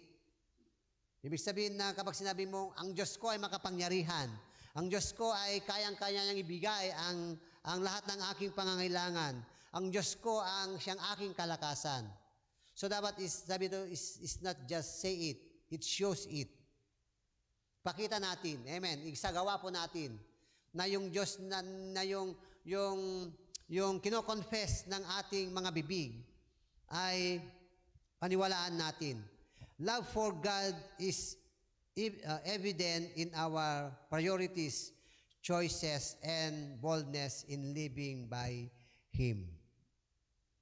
Ibig sabihin na kapag sinabi mo, ang Diyos ko ay makapangyarihan, ang Diyos ko ay kayang-kaya niyang ibigay ang lahat ng aking pangangailangan. Ang Diyos ko ang siyang aking kalakasan. So dapat sabi ito is not just say it, it shows it. Pakita natin, amen, isagawa po natin na yung Diyos na yung kino-confess ng ating mga bibig ay paniwalaan natin. Love for God is evident in our priorities, choices, and boldness in living by Him.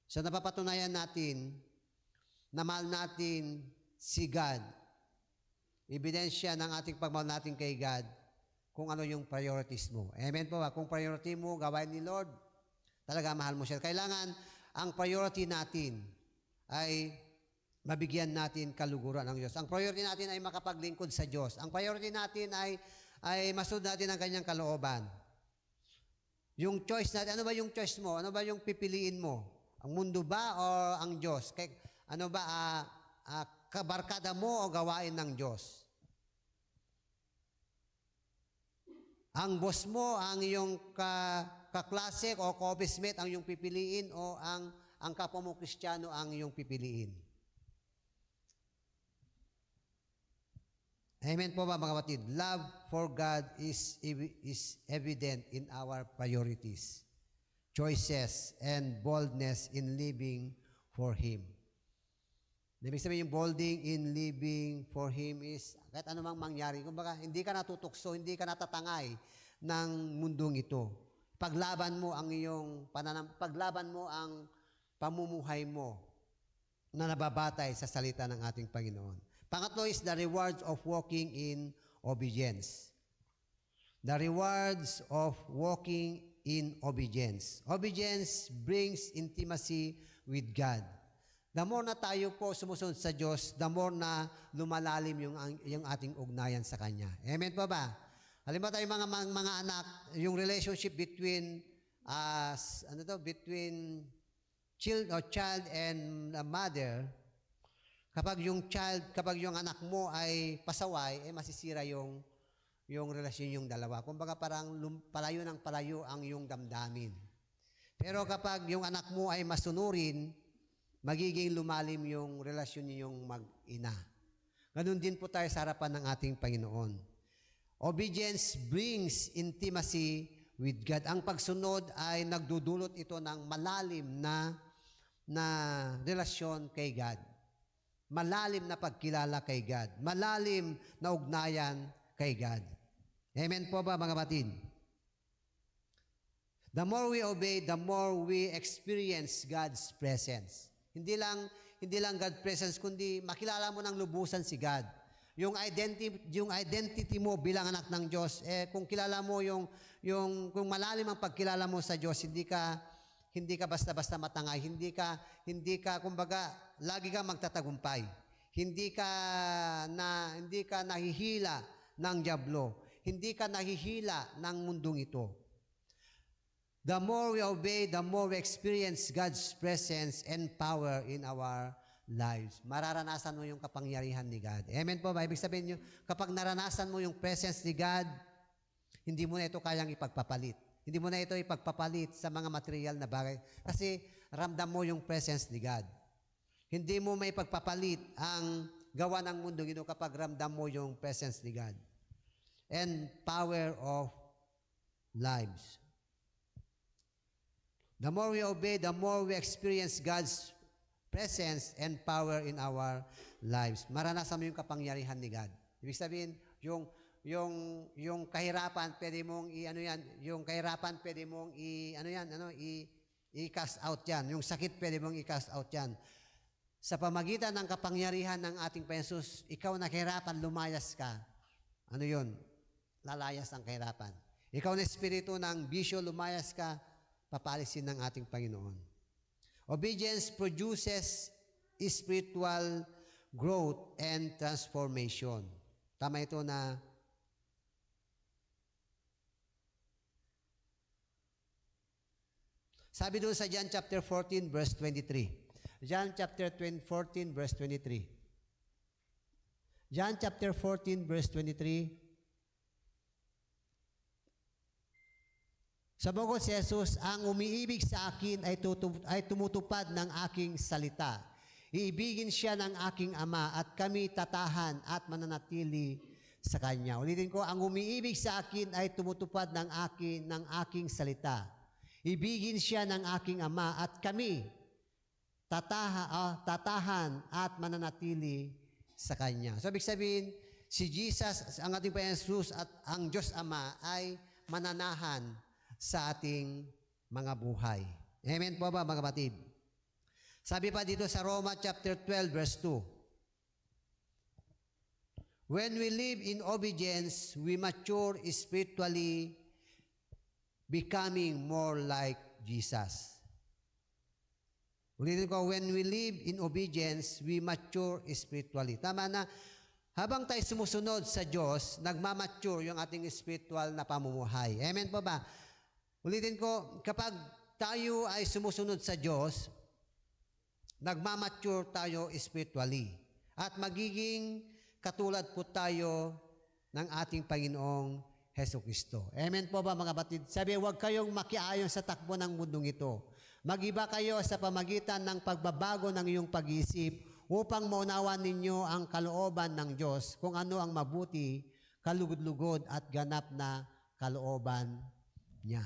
So napapatunayan natin na mahal natin si God. Ebidensya ng ating pagmahal natin kay God kung ano yung priorities mo. Amen po ba? Kung priority mo, gawain ni Lord, talaga mahal mo siya. Kailangan ang priority natin ay mabigyan natin kaluguran ng Diyos. Ang priority natin ay makapaglingkod sa Diyos. Ang priority natin ay masunod natin ang kanyang kalooban. Yung choice natin, ano ba yung choice mo? Ano ba yung pipiliin mo? Ang mundo ba o ang Diyos? Ano ba, kabarkada mo o gawain ng Diyos? Ang boss mo, ang iyong kaklase o ka-office mate ang iyong pipiliin o ang kapwa mo Kristiyano ang iyong pipiliin? Amen po ba mga kapatid? Love for God is evident in our priorities, choices, and boldness in living for Him. Ibig sabihin yung bolding in living for Him is kahit anumang mangyari. Kumbaga, hindi ka natutukso, hindi ka natatangay ng mundong ito. Paglaban mo ang pamumuhay mo na nababatay sa salita ng ating Panginoon. Pangatlo is the rewards of walking in obedience. The rewards of walking in obedience. Obedience brings intimacy with God. The more na tayo po sumusunod sa Diyos, the more na lumalalim yung ating ugnayan sa Kanya. Amen po ba? Halimbawa tayo mga anak, yung relationship between child and mother, kapag yung anak mo ay pasaway, masisira yung relasyon yung dalawa. Kumbaga parang palayo ng palayo ang yung damdamin. Pero kapag yung anak mo ay masunurin, magiging lumalim yung relasyon niyong mag-ina. Ganun din po tayo sa harapan ng ating Panginoon. Obedience brings intimacy with God. Ang pagsunod ay nagdudulot ito ng malalim na relasyon kay God. Malalim na pagkilala kay God. Malalim na ugnayan kay God. Amen po ba mga kapatid? The more we obey, the more we experience God's presence. Hindi lang God presence, kundi makilala mo ng lubusan si God. Yung identity mo bilang anak ng Diyos, kung kilala mo kung malalim ang pagkilala mo sa Diyos, hindi ka basta-basta matangay, hindi ka kumbaga lagi ka magtatagumpay. Hindi ka nahihila ng dyablo. Hindi ka nahihila ng mundong ito. The more we obey, the more we experience God's presence and power in our lives. Mararanasan mo yung kapangyarihan ni God. Amen po ba? Ibig sabihin nyo, kapag naranasan mo yung presence ni God, hindi mo na ito kayang ipagpapalit. Hindi mo na ito ipagpapalit sa mga material na bagay. Kasi ramdam mo yung presence ni God. Hindi mo may pagpapalit ang gawa ng mundo ito kapag ramdam mo yung presence ni God. And power of lives. The more we obey, the more we experience God's presence and power in our lives. Maranasan mo yung kapangyarihan ni God. Ibig sabihin, yung kahirapan, pwede mong yung kahirapan, pwede mong i-cast out yan. Yung sakit, pwede mong i-cast out yan. Sa pamagitan ng kapangyarihan ng ating Panginoon, ikaw na kahirapan, lumayas ka. Ano yun? Lalayas ang kahirapan. Ikaw na espiritu ng bisyo, lumayas ka, papalisin ng ating Panginoon. Obedience produces spiritual growth and transformation. Tama ito na sabi doon sa John chapter 14 verse 23. John chapter 14 verse 23. John chapter 14 verse 23. Sabagot si Jesus, ang umiibig sa akin ay tumutupad ng aking salita. Iibigin siya ng aking Ama at kami tatahan at mananatili sa Kanya. Ulitin ko, ang umiibig sa akin ay tumutupad ng aking salita. Ibigin siya ng aking Ama at kami tatahan at mananatili sa Kanya. So, ibig sabihin, si Jesus, ang ating Panginoon Jesus at ang Diyos Ama ay mananahan sa ating mga buhay. Amen po ba, mga kapatid? Sabi pa dito sa Roma chapter 12 verse 2. When we live in obedience, we mature spiritually, becoming more like Jesus. Ulitin ko, when we live in obedience, we mature spiritually. Tama na, habang tayo sumusunod sa Diyos, nagmamature yung ating spiritual na pamumuhay. Amen po ba? Ulitin ko, kapag tayo ay sumusunod sa Diyos, nagmamature tayo spiritually. At magiging katulad po tayo ng ating Panginoong Hesukristo. Amen po ba mga kapatid? Sabi, huwag kayong makiayon sa takbo ng mundong ito. Mag-iba kayo sa pamagitan ng pagbabago ng iyong pag-iisip upang maunawan ninyo ang kalooban ng Diyos kung ano ang mabuti, kalugod-lugod at ganap na kalooban niya.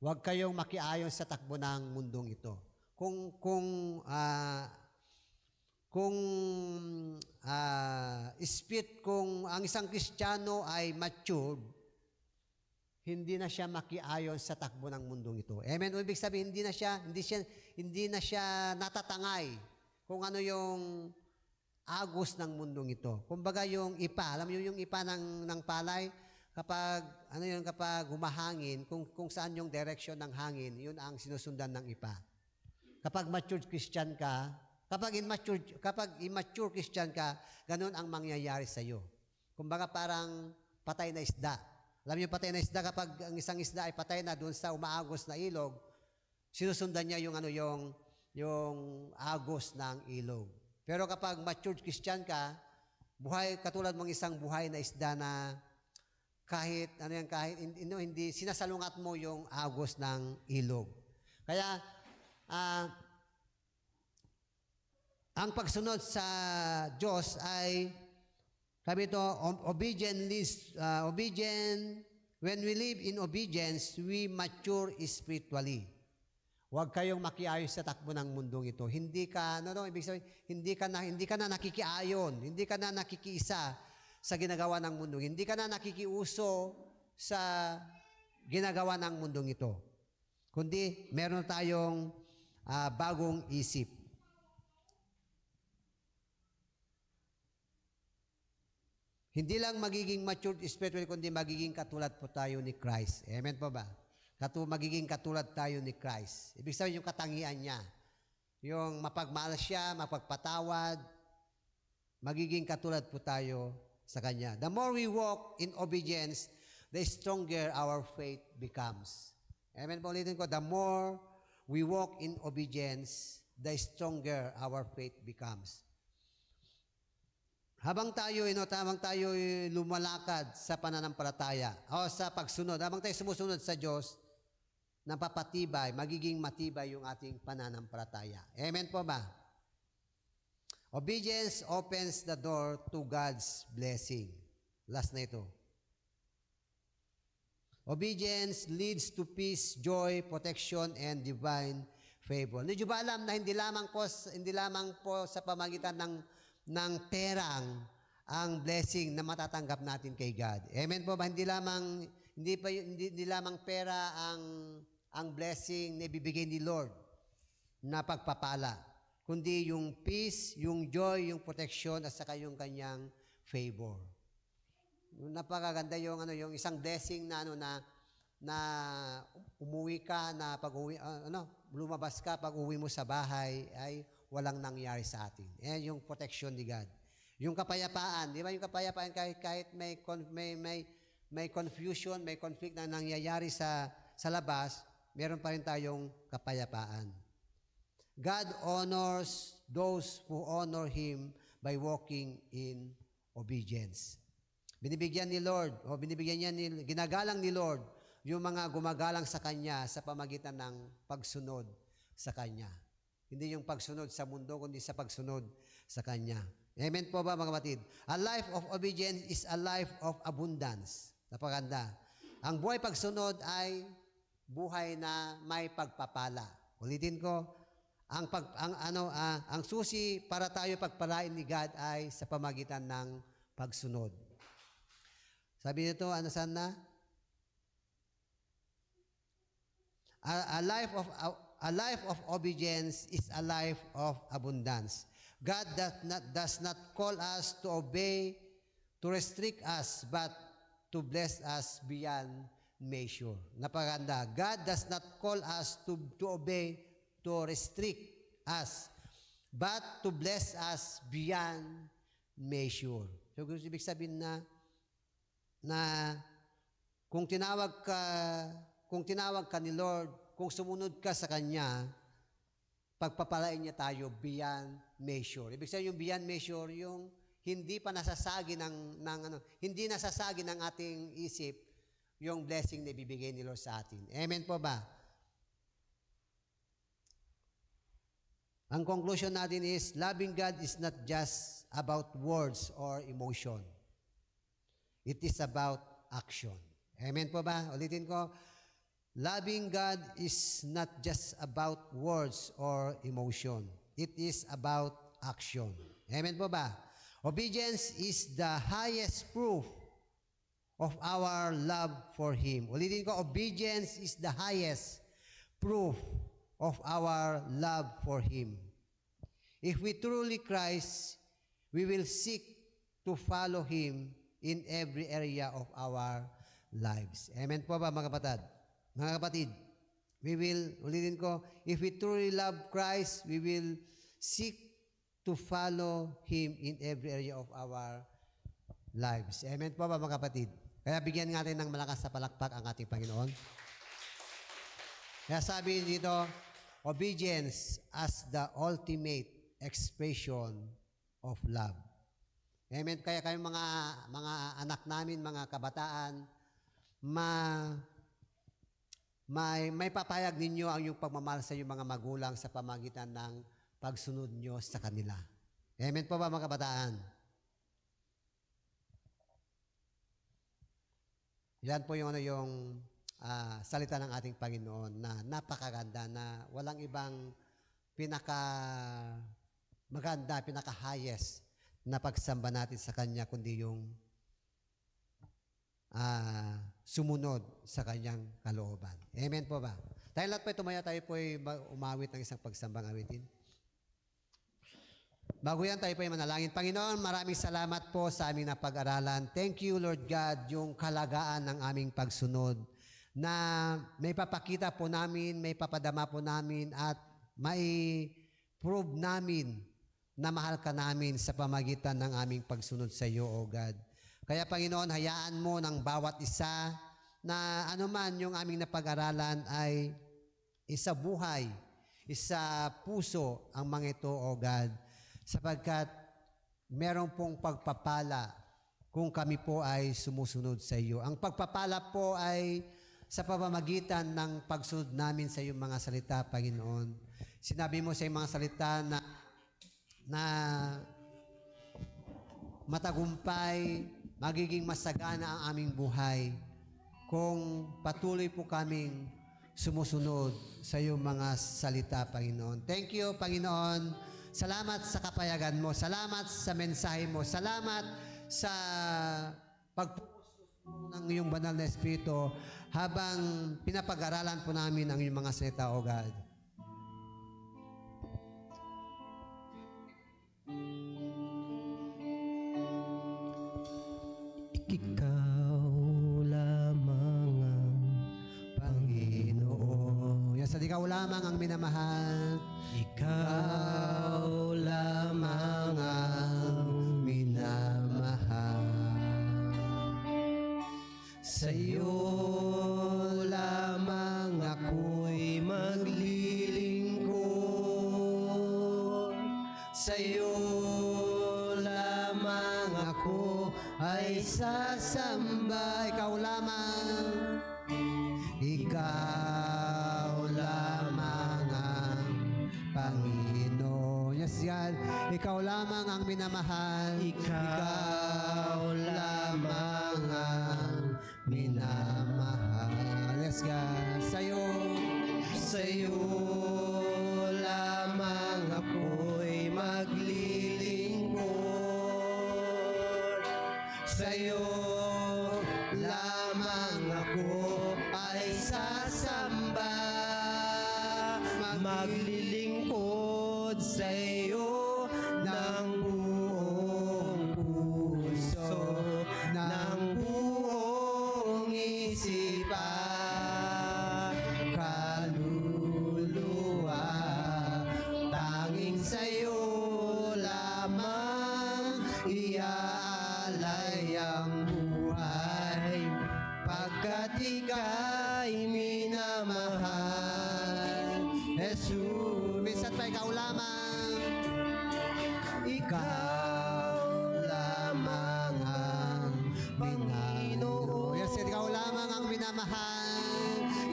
Huwag kayong makiayon sa takbo ng mundong ito. Kung ang isang Kristiyano ay matured, hindi na siya makiayon sa takbo ng mundong ito. Amen. Ibig sabihin, hindi na siya natatangay kung ano yung agos ng mundong ito. Kumbaga yung ipa, alam niyo yung ipa ng palay, kapag humahangin, kung saan yung direction ng hangin, yun ang sinusundan ng ipa. Kapag matured Christian ka, kapag immature Christian ka, ganun ang mangyayari sa iyo. Kumbaga parang patay na isda. Alam niyo patay na isda, kapag ang isang isda ay patay na doon sa umaagos na ilog, sinusundan niya yung agos ng ilog. Pero kapag matured Christian ka, katulad mong isang buhay na isda na hindi sinasalungat mo yung agos ng ilog. Kaya ang pagsunod sa Diyos ay sabi ito, when we live in obedience, we mature spiritually. Huwag kayong makiayon sa takbo ng mundong ito. Ibig sabihin, hindi ka na nakikiayon, hindi ka na nakikiisa sa ginagawa ng mundo. Hindi ka na nakikiuso sa ginagawa ng mundong ito. Kundi meron tayong bagong isip. Hindi lang magiging matured spiritually, kundi magiging katulad po tayo ni Christ. Amen po ba? Magiging katulad tayo ni Christ. Ibig sabihin yung katangian niya. Yung mapagmahal siya, mapagpatawad, magiging katulad po tayo sa Kanya. The more we walk in obedience, the stronger our faith becomes. Amen po ulitin ko, the more we walk in obedience, the stronger our faith becomes. Habang tayo lumalakad sa pananampalataya o sa pagsunod, habang tayo sumusunod sa Diyos, napapatibay, magiging matibay yung ating pananampalataya. Amen po ba? Obedience opens the door to God's blessing. Last na ito. Obedience leads to peace, joy, protection, and divine favor. Hindi ba alam na hindi lamang po sa pamagitan ng perang ang blessing na matatanggap natin kay God. Amen po ba? Hindi lamang pera ang blessing na ibibigay ni Lord na pagpapala, kundi yung peace, yung joy, yung protection at saka yung kanyang favor. Napakaganda yung isang blessing na umuwi ka na lumabas ka pag uwi mo sa bahay ay walang nangyari sa atin. Yung protection ni God. Yung kapayapaan, di ba yung kapayapaan kahit may confusion, may conflict na nangyayari sa labas, meron pa rin tayong kapayapaan. God honors those who honor Him by walking in obedience. Ginagalang ni Lord yung mga gumagalang sa Kanya sa pamagitan ng pagsunod sa Kanya. Hindi yung pagsunod sa mundo, kundi sa pagsunod sa Kanya. Amen po ba mga kapatid? A life of obedience is a life of abundance. Napakaganda. Ang buhay pagsunod ay buhay na may pagpapala. Ulitin ko, ang susi para tayo pagpalain ni God ay sa pamagitan ng pagsunod. Sabi nito, saan na? A life of obedience is a life of abundance. God does not call us to obey, to restrict us, but to bless us beyond measure. Napakaganda. God does not call us to obey, to restrict us, but to bless us beyond measure. So, ibig sabihin na kung tinawag ka ni Lord, kung sumunod ka sa Kanya, pagpapalain niya tayo beyond measure. Ibig sabihin yung beyond measure, yung hindi pa nasasagi hindi nasasagi ng ating isip yung blessing na ibibigay ni Lord sa atin. Amen po ba? Ang conclusion natin is, loving God is not just about words or emotion. It is about action. Amen po ba? Ulitin ko, loving God is not just about words or emotion. It is about action. Amen po ba? Obedience is the highest proof of our love for Him. Ulitin ko, obedience is the highest proof of our love for Him. If we truly Christ, we will seek to follow Him in every area of our lives. Amen po ba mga kapatid? Mga kapatid, ulitin ko, if we truly love Christ, we will seek to follow Him in every area of our lives. Amen po ba mga kapatid? Kaya bigyan natin ng malakas na palakpak ang ating Panginoon. Kaya sabi dito, obedience as the ultimate expression of love. Amen. Kaya kayong mga anak namin, mga kabataan, may papayag ninyo ang yung pagmamahal sa iyong mga magulang sa pamagitan ng pagsunod nyo sa kanila. Amen po ba mga kabataan? Yan po yung salita ng ating Panginoon na napakaganda, na walang ibang maganda, pinaka-highest na pagsamba natin sa Kanya, kundi yung sumunod sa kanyang kalooban. Amen po ba? Tayo lahat po tumaya, tayo po ay umawit ng isang pagsambang awitin. Bago yan, tayo po ay manalangin. Panginoon, maraming salamat po sa aming napag-aralan. Thank you, Lord God, yung kalagaan ng aming pagsunod na may papakita po namin, may papadama po namin at may prove namin na mahal ka namin sa pamagitan ng aming pagsunod sa iyo, O God. Kaya Panginoon, hayaan mo ng bawat isa na anuman yung aming napag-aralan ay isa buhay, isa puso ang mga ito, O God, sapagkat meron pong pagpapala kung kami po ay sumusunod sa iyo. Ang pagpapala po ay sa pamamagitan ng pagsunod namin sa iyong mga salita, Panginoon. Sinabi mo sa iyong mga salita na matagumpay, magiging masagana ang aming buhay kung patuloy po kaming sumusunod sa iyong mga salita, Panginoon. Thank you, Panginoon. Salamat sa kapayagan mo. Salamat sa mensahe mo. Salamat sa pagpupusto ng iyong banal na Espiritu habang pinapag-aralan po namin ang iyong mga salita, O God. Ikaw lamang ang Panginoon. Yes, ikaw lamang ang minamahal. Ikaw lamang ang minamahal. sa iyo lamang ako'y maglilingkod. Sa iyo lamang ako ay sasamba. Ikaw lamang. Ikaw lamang ang Panginoon. Yes, yan. Ikaw lamang ang minamahal. Ikaw lamang ang minamahal. Yes, God. sa iyo lamang ako'y maglilingkod. Sa iyo lamang ako ay sasamba. Maglilingkod sa iyo ng buong puso, ng buong isipan, kaluluwa. Tanging sa iyo lamang iaalay ang buhay, pagkat ika'y minamahal. Jesus, minsan pa ikaw lamang. ikaw lamang ang Panginoon. Yes, ikaw lamang ang minamahal.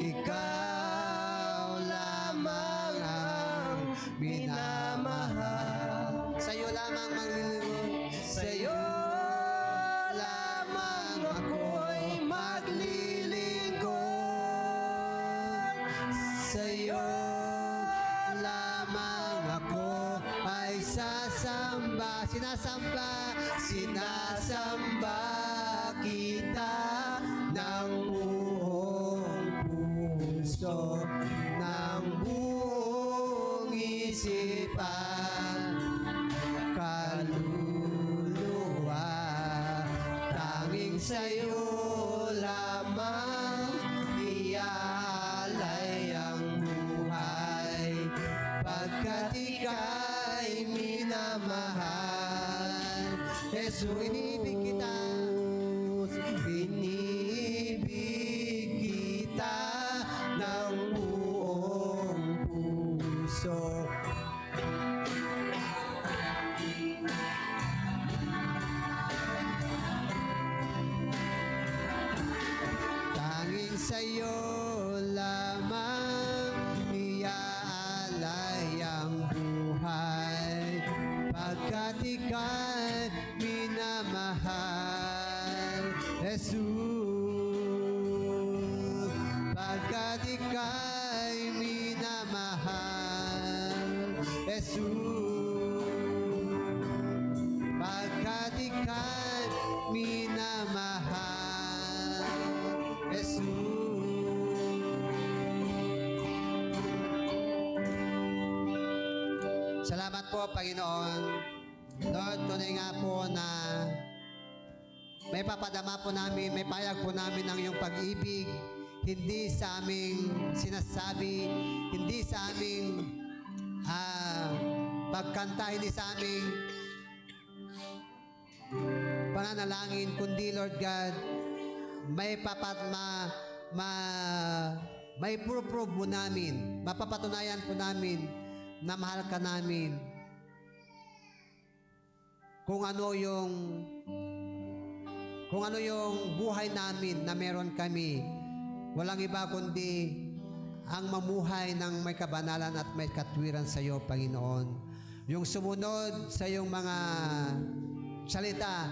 Ikaw lamang ang minamahal. Sa iyo lamang maglilingkod. Sa iyo lamang ako'y maglilingkod. Sa iyo lamang ako ay sasamba. sinasamba kita ng buong puso, ng buong isipan, kaluluwa. Tanging sa'yo lamang iaalay ang buhay, pagkat ika'y minamahal. Jesus, iniibig kita. Inibig kita ng buong puso. Tanging sa'yo lamang iaalay ang buhay, pagkat ika'y minamahal. Jesus, pagkat ika'y minamahal. Jesus, pagkat ika'y minamahal. po, Panginoon. Lord, tunay nga po na may papadama po namin, may payag po namin ang iyong pag-ibig, hindi sa aming sinasabi, hindi sa aming pagkanta, hindi sa aming pananalangin, kundi Lord God, may may prove mo namin, mapapatunayan po namin na mahal ka namin. Kung ano yung buhay namin na meron kami, walang iba kundi ang mamuhay ng may kabanalan at may katwiran sa iyo, Panginoon. Yung sumunod sa iyong mga salita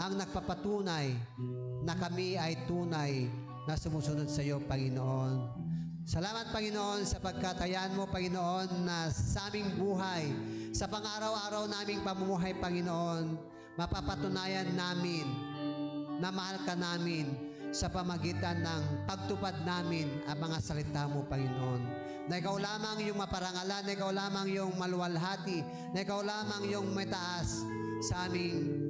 ang nagpapatunay na kami ay tunay na sumusunod sa iyo, Panginoon. Salamat, Panginoon, sa pagkatayan mo, Panginoon, na sa aming buhay, sa pang-araw-araw naming pamumuhay, Panginoon, mapapatunayan namin na mahal ka namin sa pamagitan ng pagtupad namin ang mga salita mo, Panginoon. Na ikaw lamang yung maparangalan, na ikaw lamang yung maluwalhati, na ikaw lamang yung may taas sa aming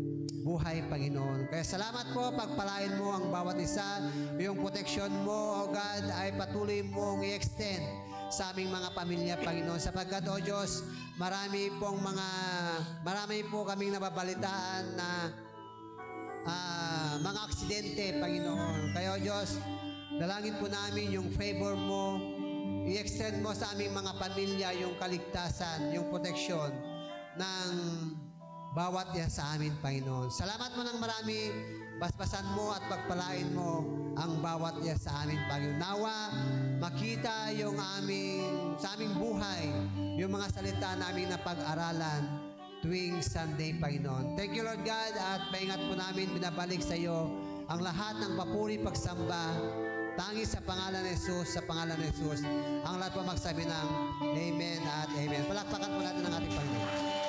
buhay, Panginoon. Kaya salamat po, pagpalain mo ang bawat isa, yung protection mo, O God, ay patuloy mong i-extend sa aming mga pamilya, Panginoon. Sapagkat, O Diyos, marami po kaming nababalitaan na mga aksidente, Panginoon. Kaya, O Diyos, dalangin po namin yung favor mo, i-extend mo sa aming mga pamilya yung kaligtasan, yung protection ng bawat isa sa amin, Panginoon. Salamat mo ng marami, basbasan mo at pagpalain mo ang bawat isa sa amin, Panginoon. Nawa, makita yung sa aming buhay, yung mga salita namin na pag-aralan tuwing Sunday, Panginoon. Thank you, Lord God, at paingat po namin, binabalik sa iyo ang lahat ng papuri, pagsamba, tangi sa pangalan ni Jesus, sa pangalan ni Jesus. Ang lahat po magsabi ng Amen at Amen. Palakpakan po natin ang ating Panginoon.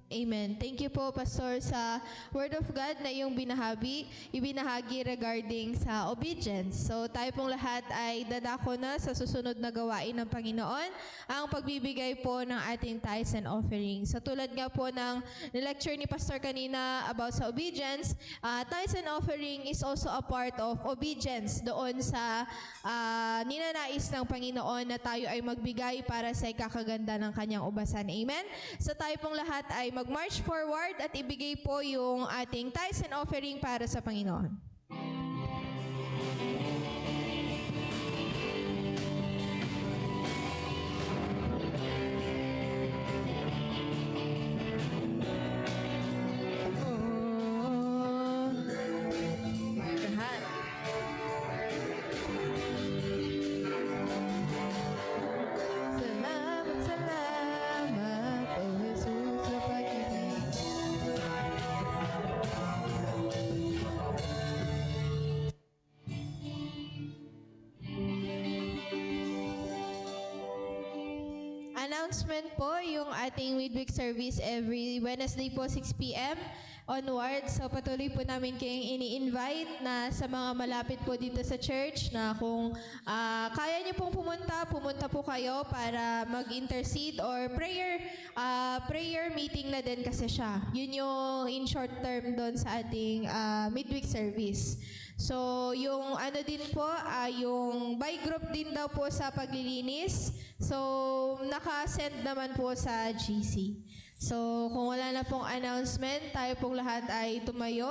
Amen. Thank you po, Pastor, sa Word of God na iyong ibinahagi regarding sa obedience. So, tayo pong lahat ay dadako na sa susunod na gawain ng Panginoon, ang pagbibigay po ng ating tithes and offerings. Sa tulad nga po ng lecture ni Pastor kanina about sa obedience, tithes and offering is also a part of obedience doon sa ninanais ng Panginoon na tayo ay magbigay para sa ikakaganda ng kanyang ubasan. Amen? So, tayo pong lahat ay mag-march forward at ibigay po yung ating tithes and offering para sa Panginoon. Salamat, O Jesus, sa pag-ibig. Announcement po, yung ating midweek service every Wednesday po, 6 p.m. onwards. So patuloy po namin kayong ini-invite na sa mga malapit po dito sa church na kung kaya niyo pong pumunta po kayo para mag-intercede or prayer meeting na din kasi siya. Yun yung in short term doon sa ating midweek service. So, yung ano din po, yung by group din daw po sa paglilinis. So, naka-send naman po sa GC. So, kung wala na pong announcement, tayo pong lahat ay tumayo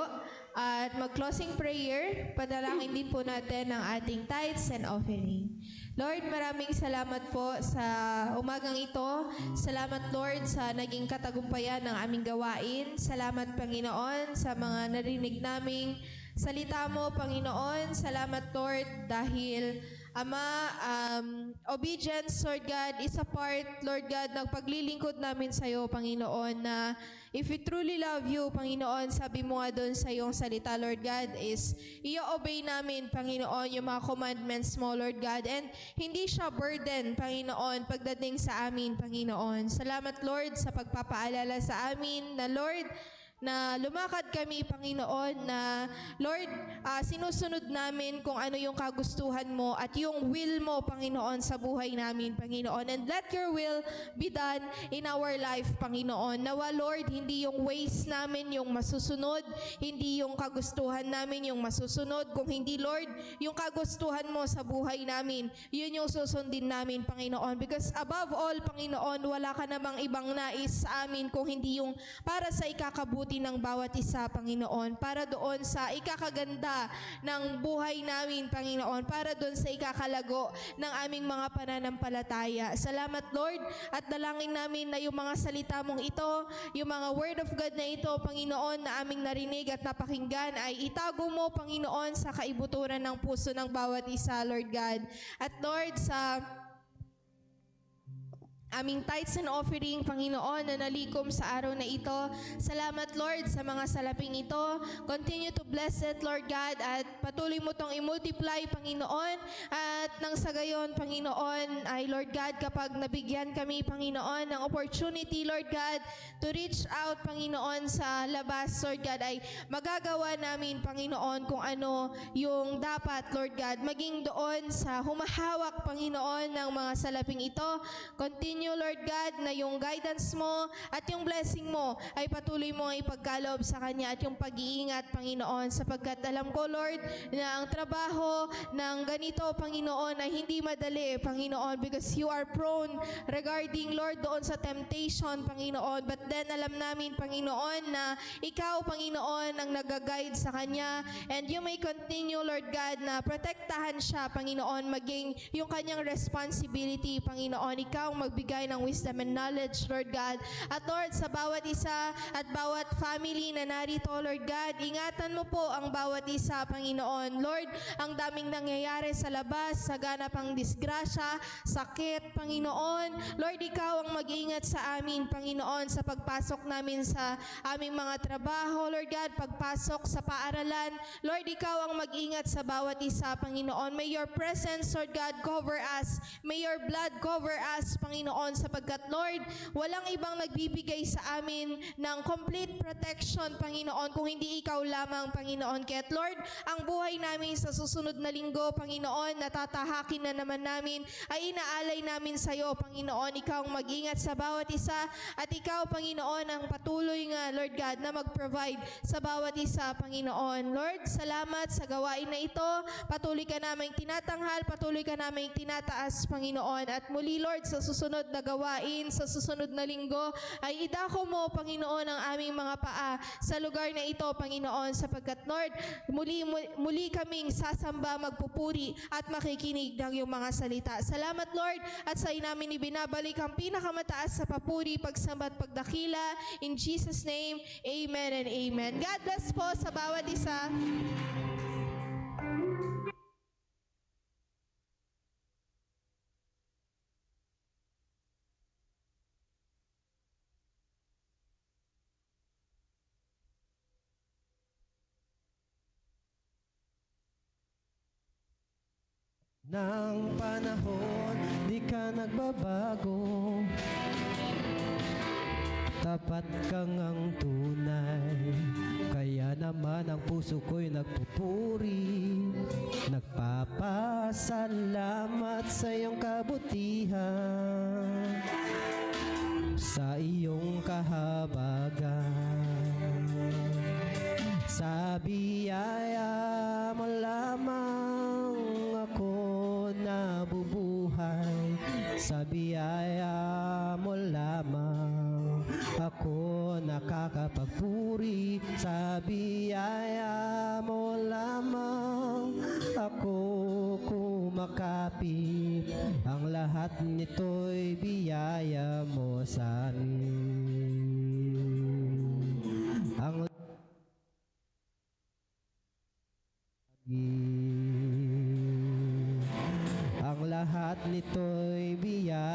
at mag-closing prayer. Padalangin din po natin ang ating tithes and offering. Lord, maraming salamat po sa umagang ito. Salamat, Lord, sa naging katagumpayan ng aming gawain. Salamat, Panginoon, sa mga narinig naming salita mo, Panginoon. Salamat, Lord, dahil Ama, obedience, Lord God, is a part, Lord God, ng paglilingkod namin sa iyo, Panginoon, na if we truly love you, Panginoon, sabi mo nga doon sa iyong salita, Lord God, is i-obey namin, Panginoon, yung mga commandments mo, Lord God, and hindi siya burden, Panginoon, pagdating sa amin, Panginoon. Salamat, Lord, sa pagpapaalala sa amin na, Lord, na lumakad kami, Panginoon, na Lord, sinusunod namin kung ano yung kagustuhan mo at yung will mo, Panginoon, sa buhay namin, Panginoon. And let your will be done in our life, Panginoon. Nawa, Lord, hindi yung ways namin yung masusunod, hindi yung kagustuhan namin yung masusunod, kung hindi, Lord, yung kagustuhan mo sa buhay namin, yun yung susundin namin, Panginoon. Because above all, Panginoon, wala ka namang ibang nais sa amin kung hindi yung para sa ikakabuti ng bawat isa, Panginoon, para doon sa ikakaganda ng buhay namin, Panginoon, para doon sa ikakalago ng aming mga pananampalataya. Salamat, Lord, at dalangin namin na yung mga salita mong ito, yung mga word of God na ito, Panginoon, na aming narinig at napakinggan, ay itago mo, Panginoon, sa kaibuturan ng puso ng bawat isa, Lord God. At Lord, sa aming tithes and offering, Panginoon, na nalikom sa araw na ito. Salamat, Lord, sa mga salaping ito. Continue to bless it, Lord God, at patuloy mo itong i-multiply, Panginoon. At nang sa gayon, Panginoon, ay Lord God, kapag nabigyan kami, Panginoon, ng opportunity, Lord God, to reach out, Panginoon, sa labas, Lord God, ay magagawa namin, Panginoon, kung ano yung dapat, Lord God, maging doon sa humahawak, Panginoon, ng mga salaping ito. Continue, Lord God, na yung guidance mo at yung blessing mo ay patuloy mo ang ipagkaloob sa kanya at yung pag-iingat, Panginoon, sapagkat alam ko, Lord, na ang trabaho ng ganito, Panginoon, ay hindi madali, Panginoon, because you are prone regarding, Lord, doon sa temptation, Panginoon. But then, alam namin, Panginoon, na ikaw, Panginoon, ang nag-guide sa kanya, and you may continue, Lord God, na protektahan siya, Panginoon, maging yung kanyang responsibility, Panginoon. Ikaw ang magbigay ng wisdom and knowledge, Lord God. At Lord, sa bawat isa at bawat family na narito, Lord God, ingatan mo po ang bawat isa, Panginoon. Lord, ang daming nangyayari sa labas, sagana pang disgrasya, sakit, Panginoon. Lord, ikaw ang mag-ingat sa amin, Panginoon, sa pagpasok namin sa aming mga trabaho, Lord God, pagpasok sa paaralan. Lord, ikaw ang mag-ingat sa bawat isa, Panginoon. May your presence, Lord God, cover us. May your blood cover us, Panginoon, sapagkat, Lord, walang ibang nagbibigay sa amin ng complete protection, Panginoon, kung hindi ikaw lamang, Panginoon. Kaya't, Lord, ang buhay namin sa susunod na linggo, Panginoon, natatahakin na naman namin, ay inaalay namin sa iyo, Panginoon. Ikaw ang mag-ingat sa bawat isa, at ikaw, Panginoon, ang patuloy nga, Lord God, na mag-provide sa bawat isa, Panginoon. Lord, salamat sa gawain na ito. Patuloy ka naming tinatanghal, patuloy ka naming tinataas, Panginoon. At muli, Lord, sa susunod na gawain, sa susunod na linggo, ay idako mo, Panginoon, ang aming mga paa sa lugar na ito, Panginoon, sapagkat, Lord, muli kaming sasamba, magpupuri at makikinig ng iyong mga salita. Salamat, Lord, at sa inamin ibinabalik ang pinakamataas sa papuri, pagsamba at pagdakila. In Jesus' name, amen and amen. God bless po sa bawat isa. Nang panahon, di ka nagbabago. Tapat kang ang tunay. Kaya naman ang puso ko'y nagpupuri. Nagpapasalamat sa iyong kabutihan, sa iyong kahabagan. Sa biyaya mo lamang ako nabubuhay. Sa biyaya mo lamang ako nakakapagpuri. Sa biyaya mo lamang ako kumakapit. Ang lahat nito'y biyaya mo sa amin. Ang at nito'y biyaya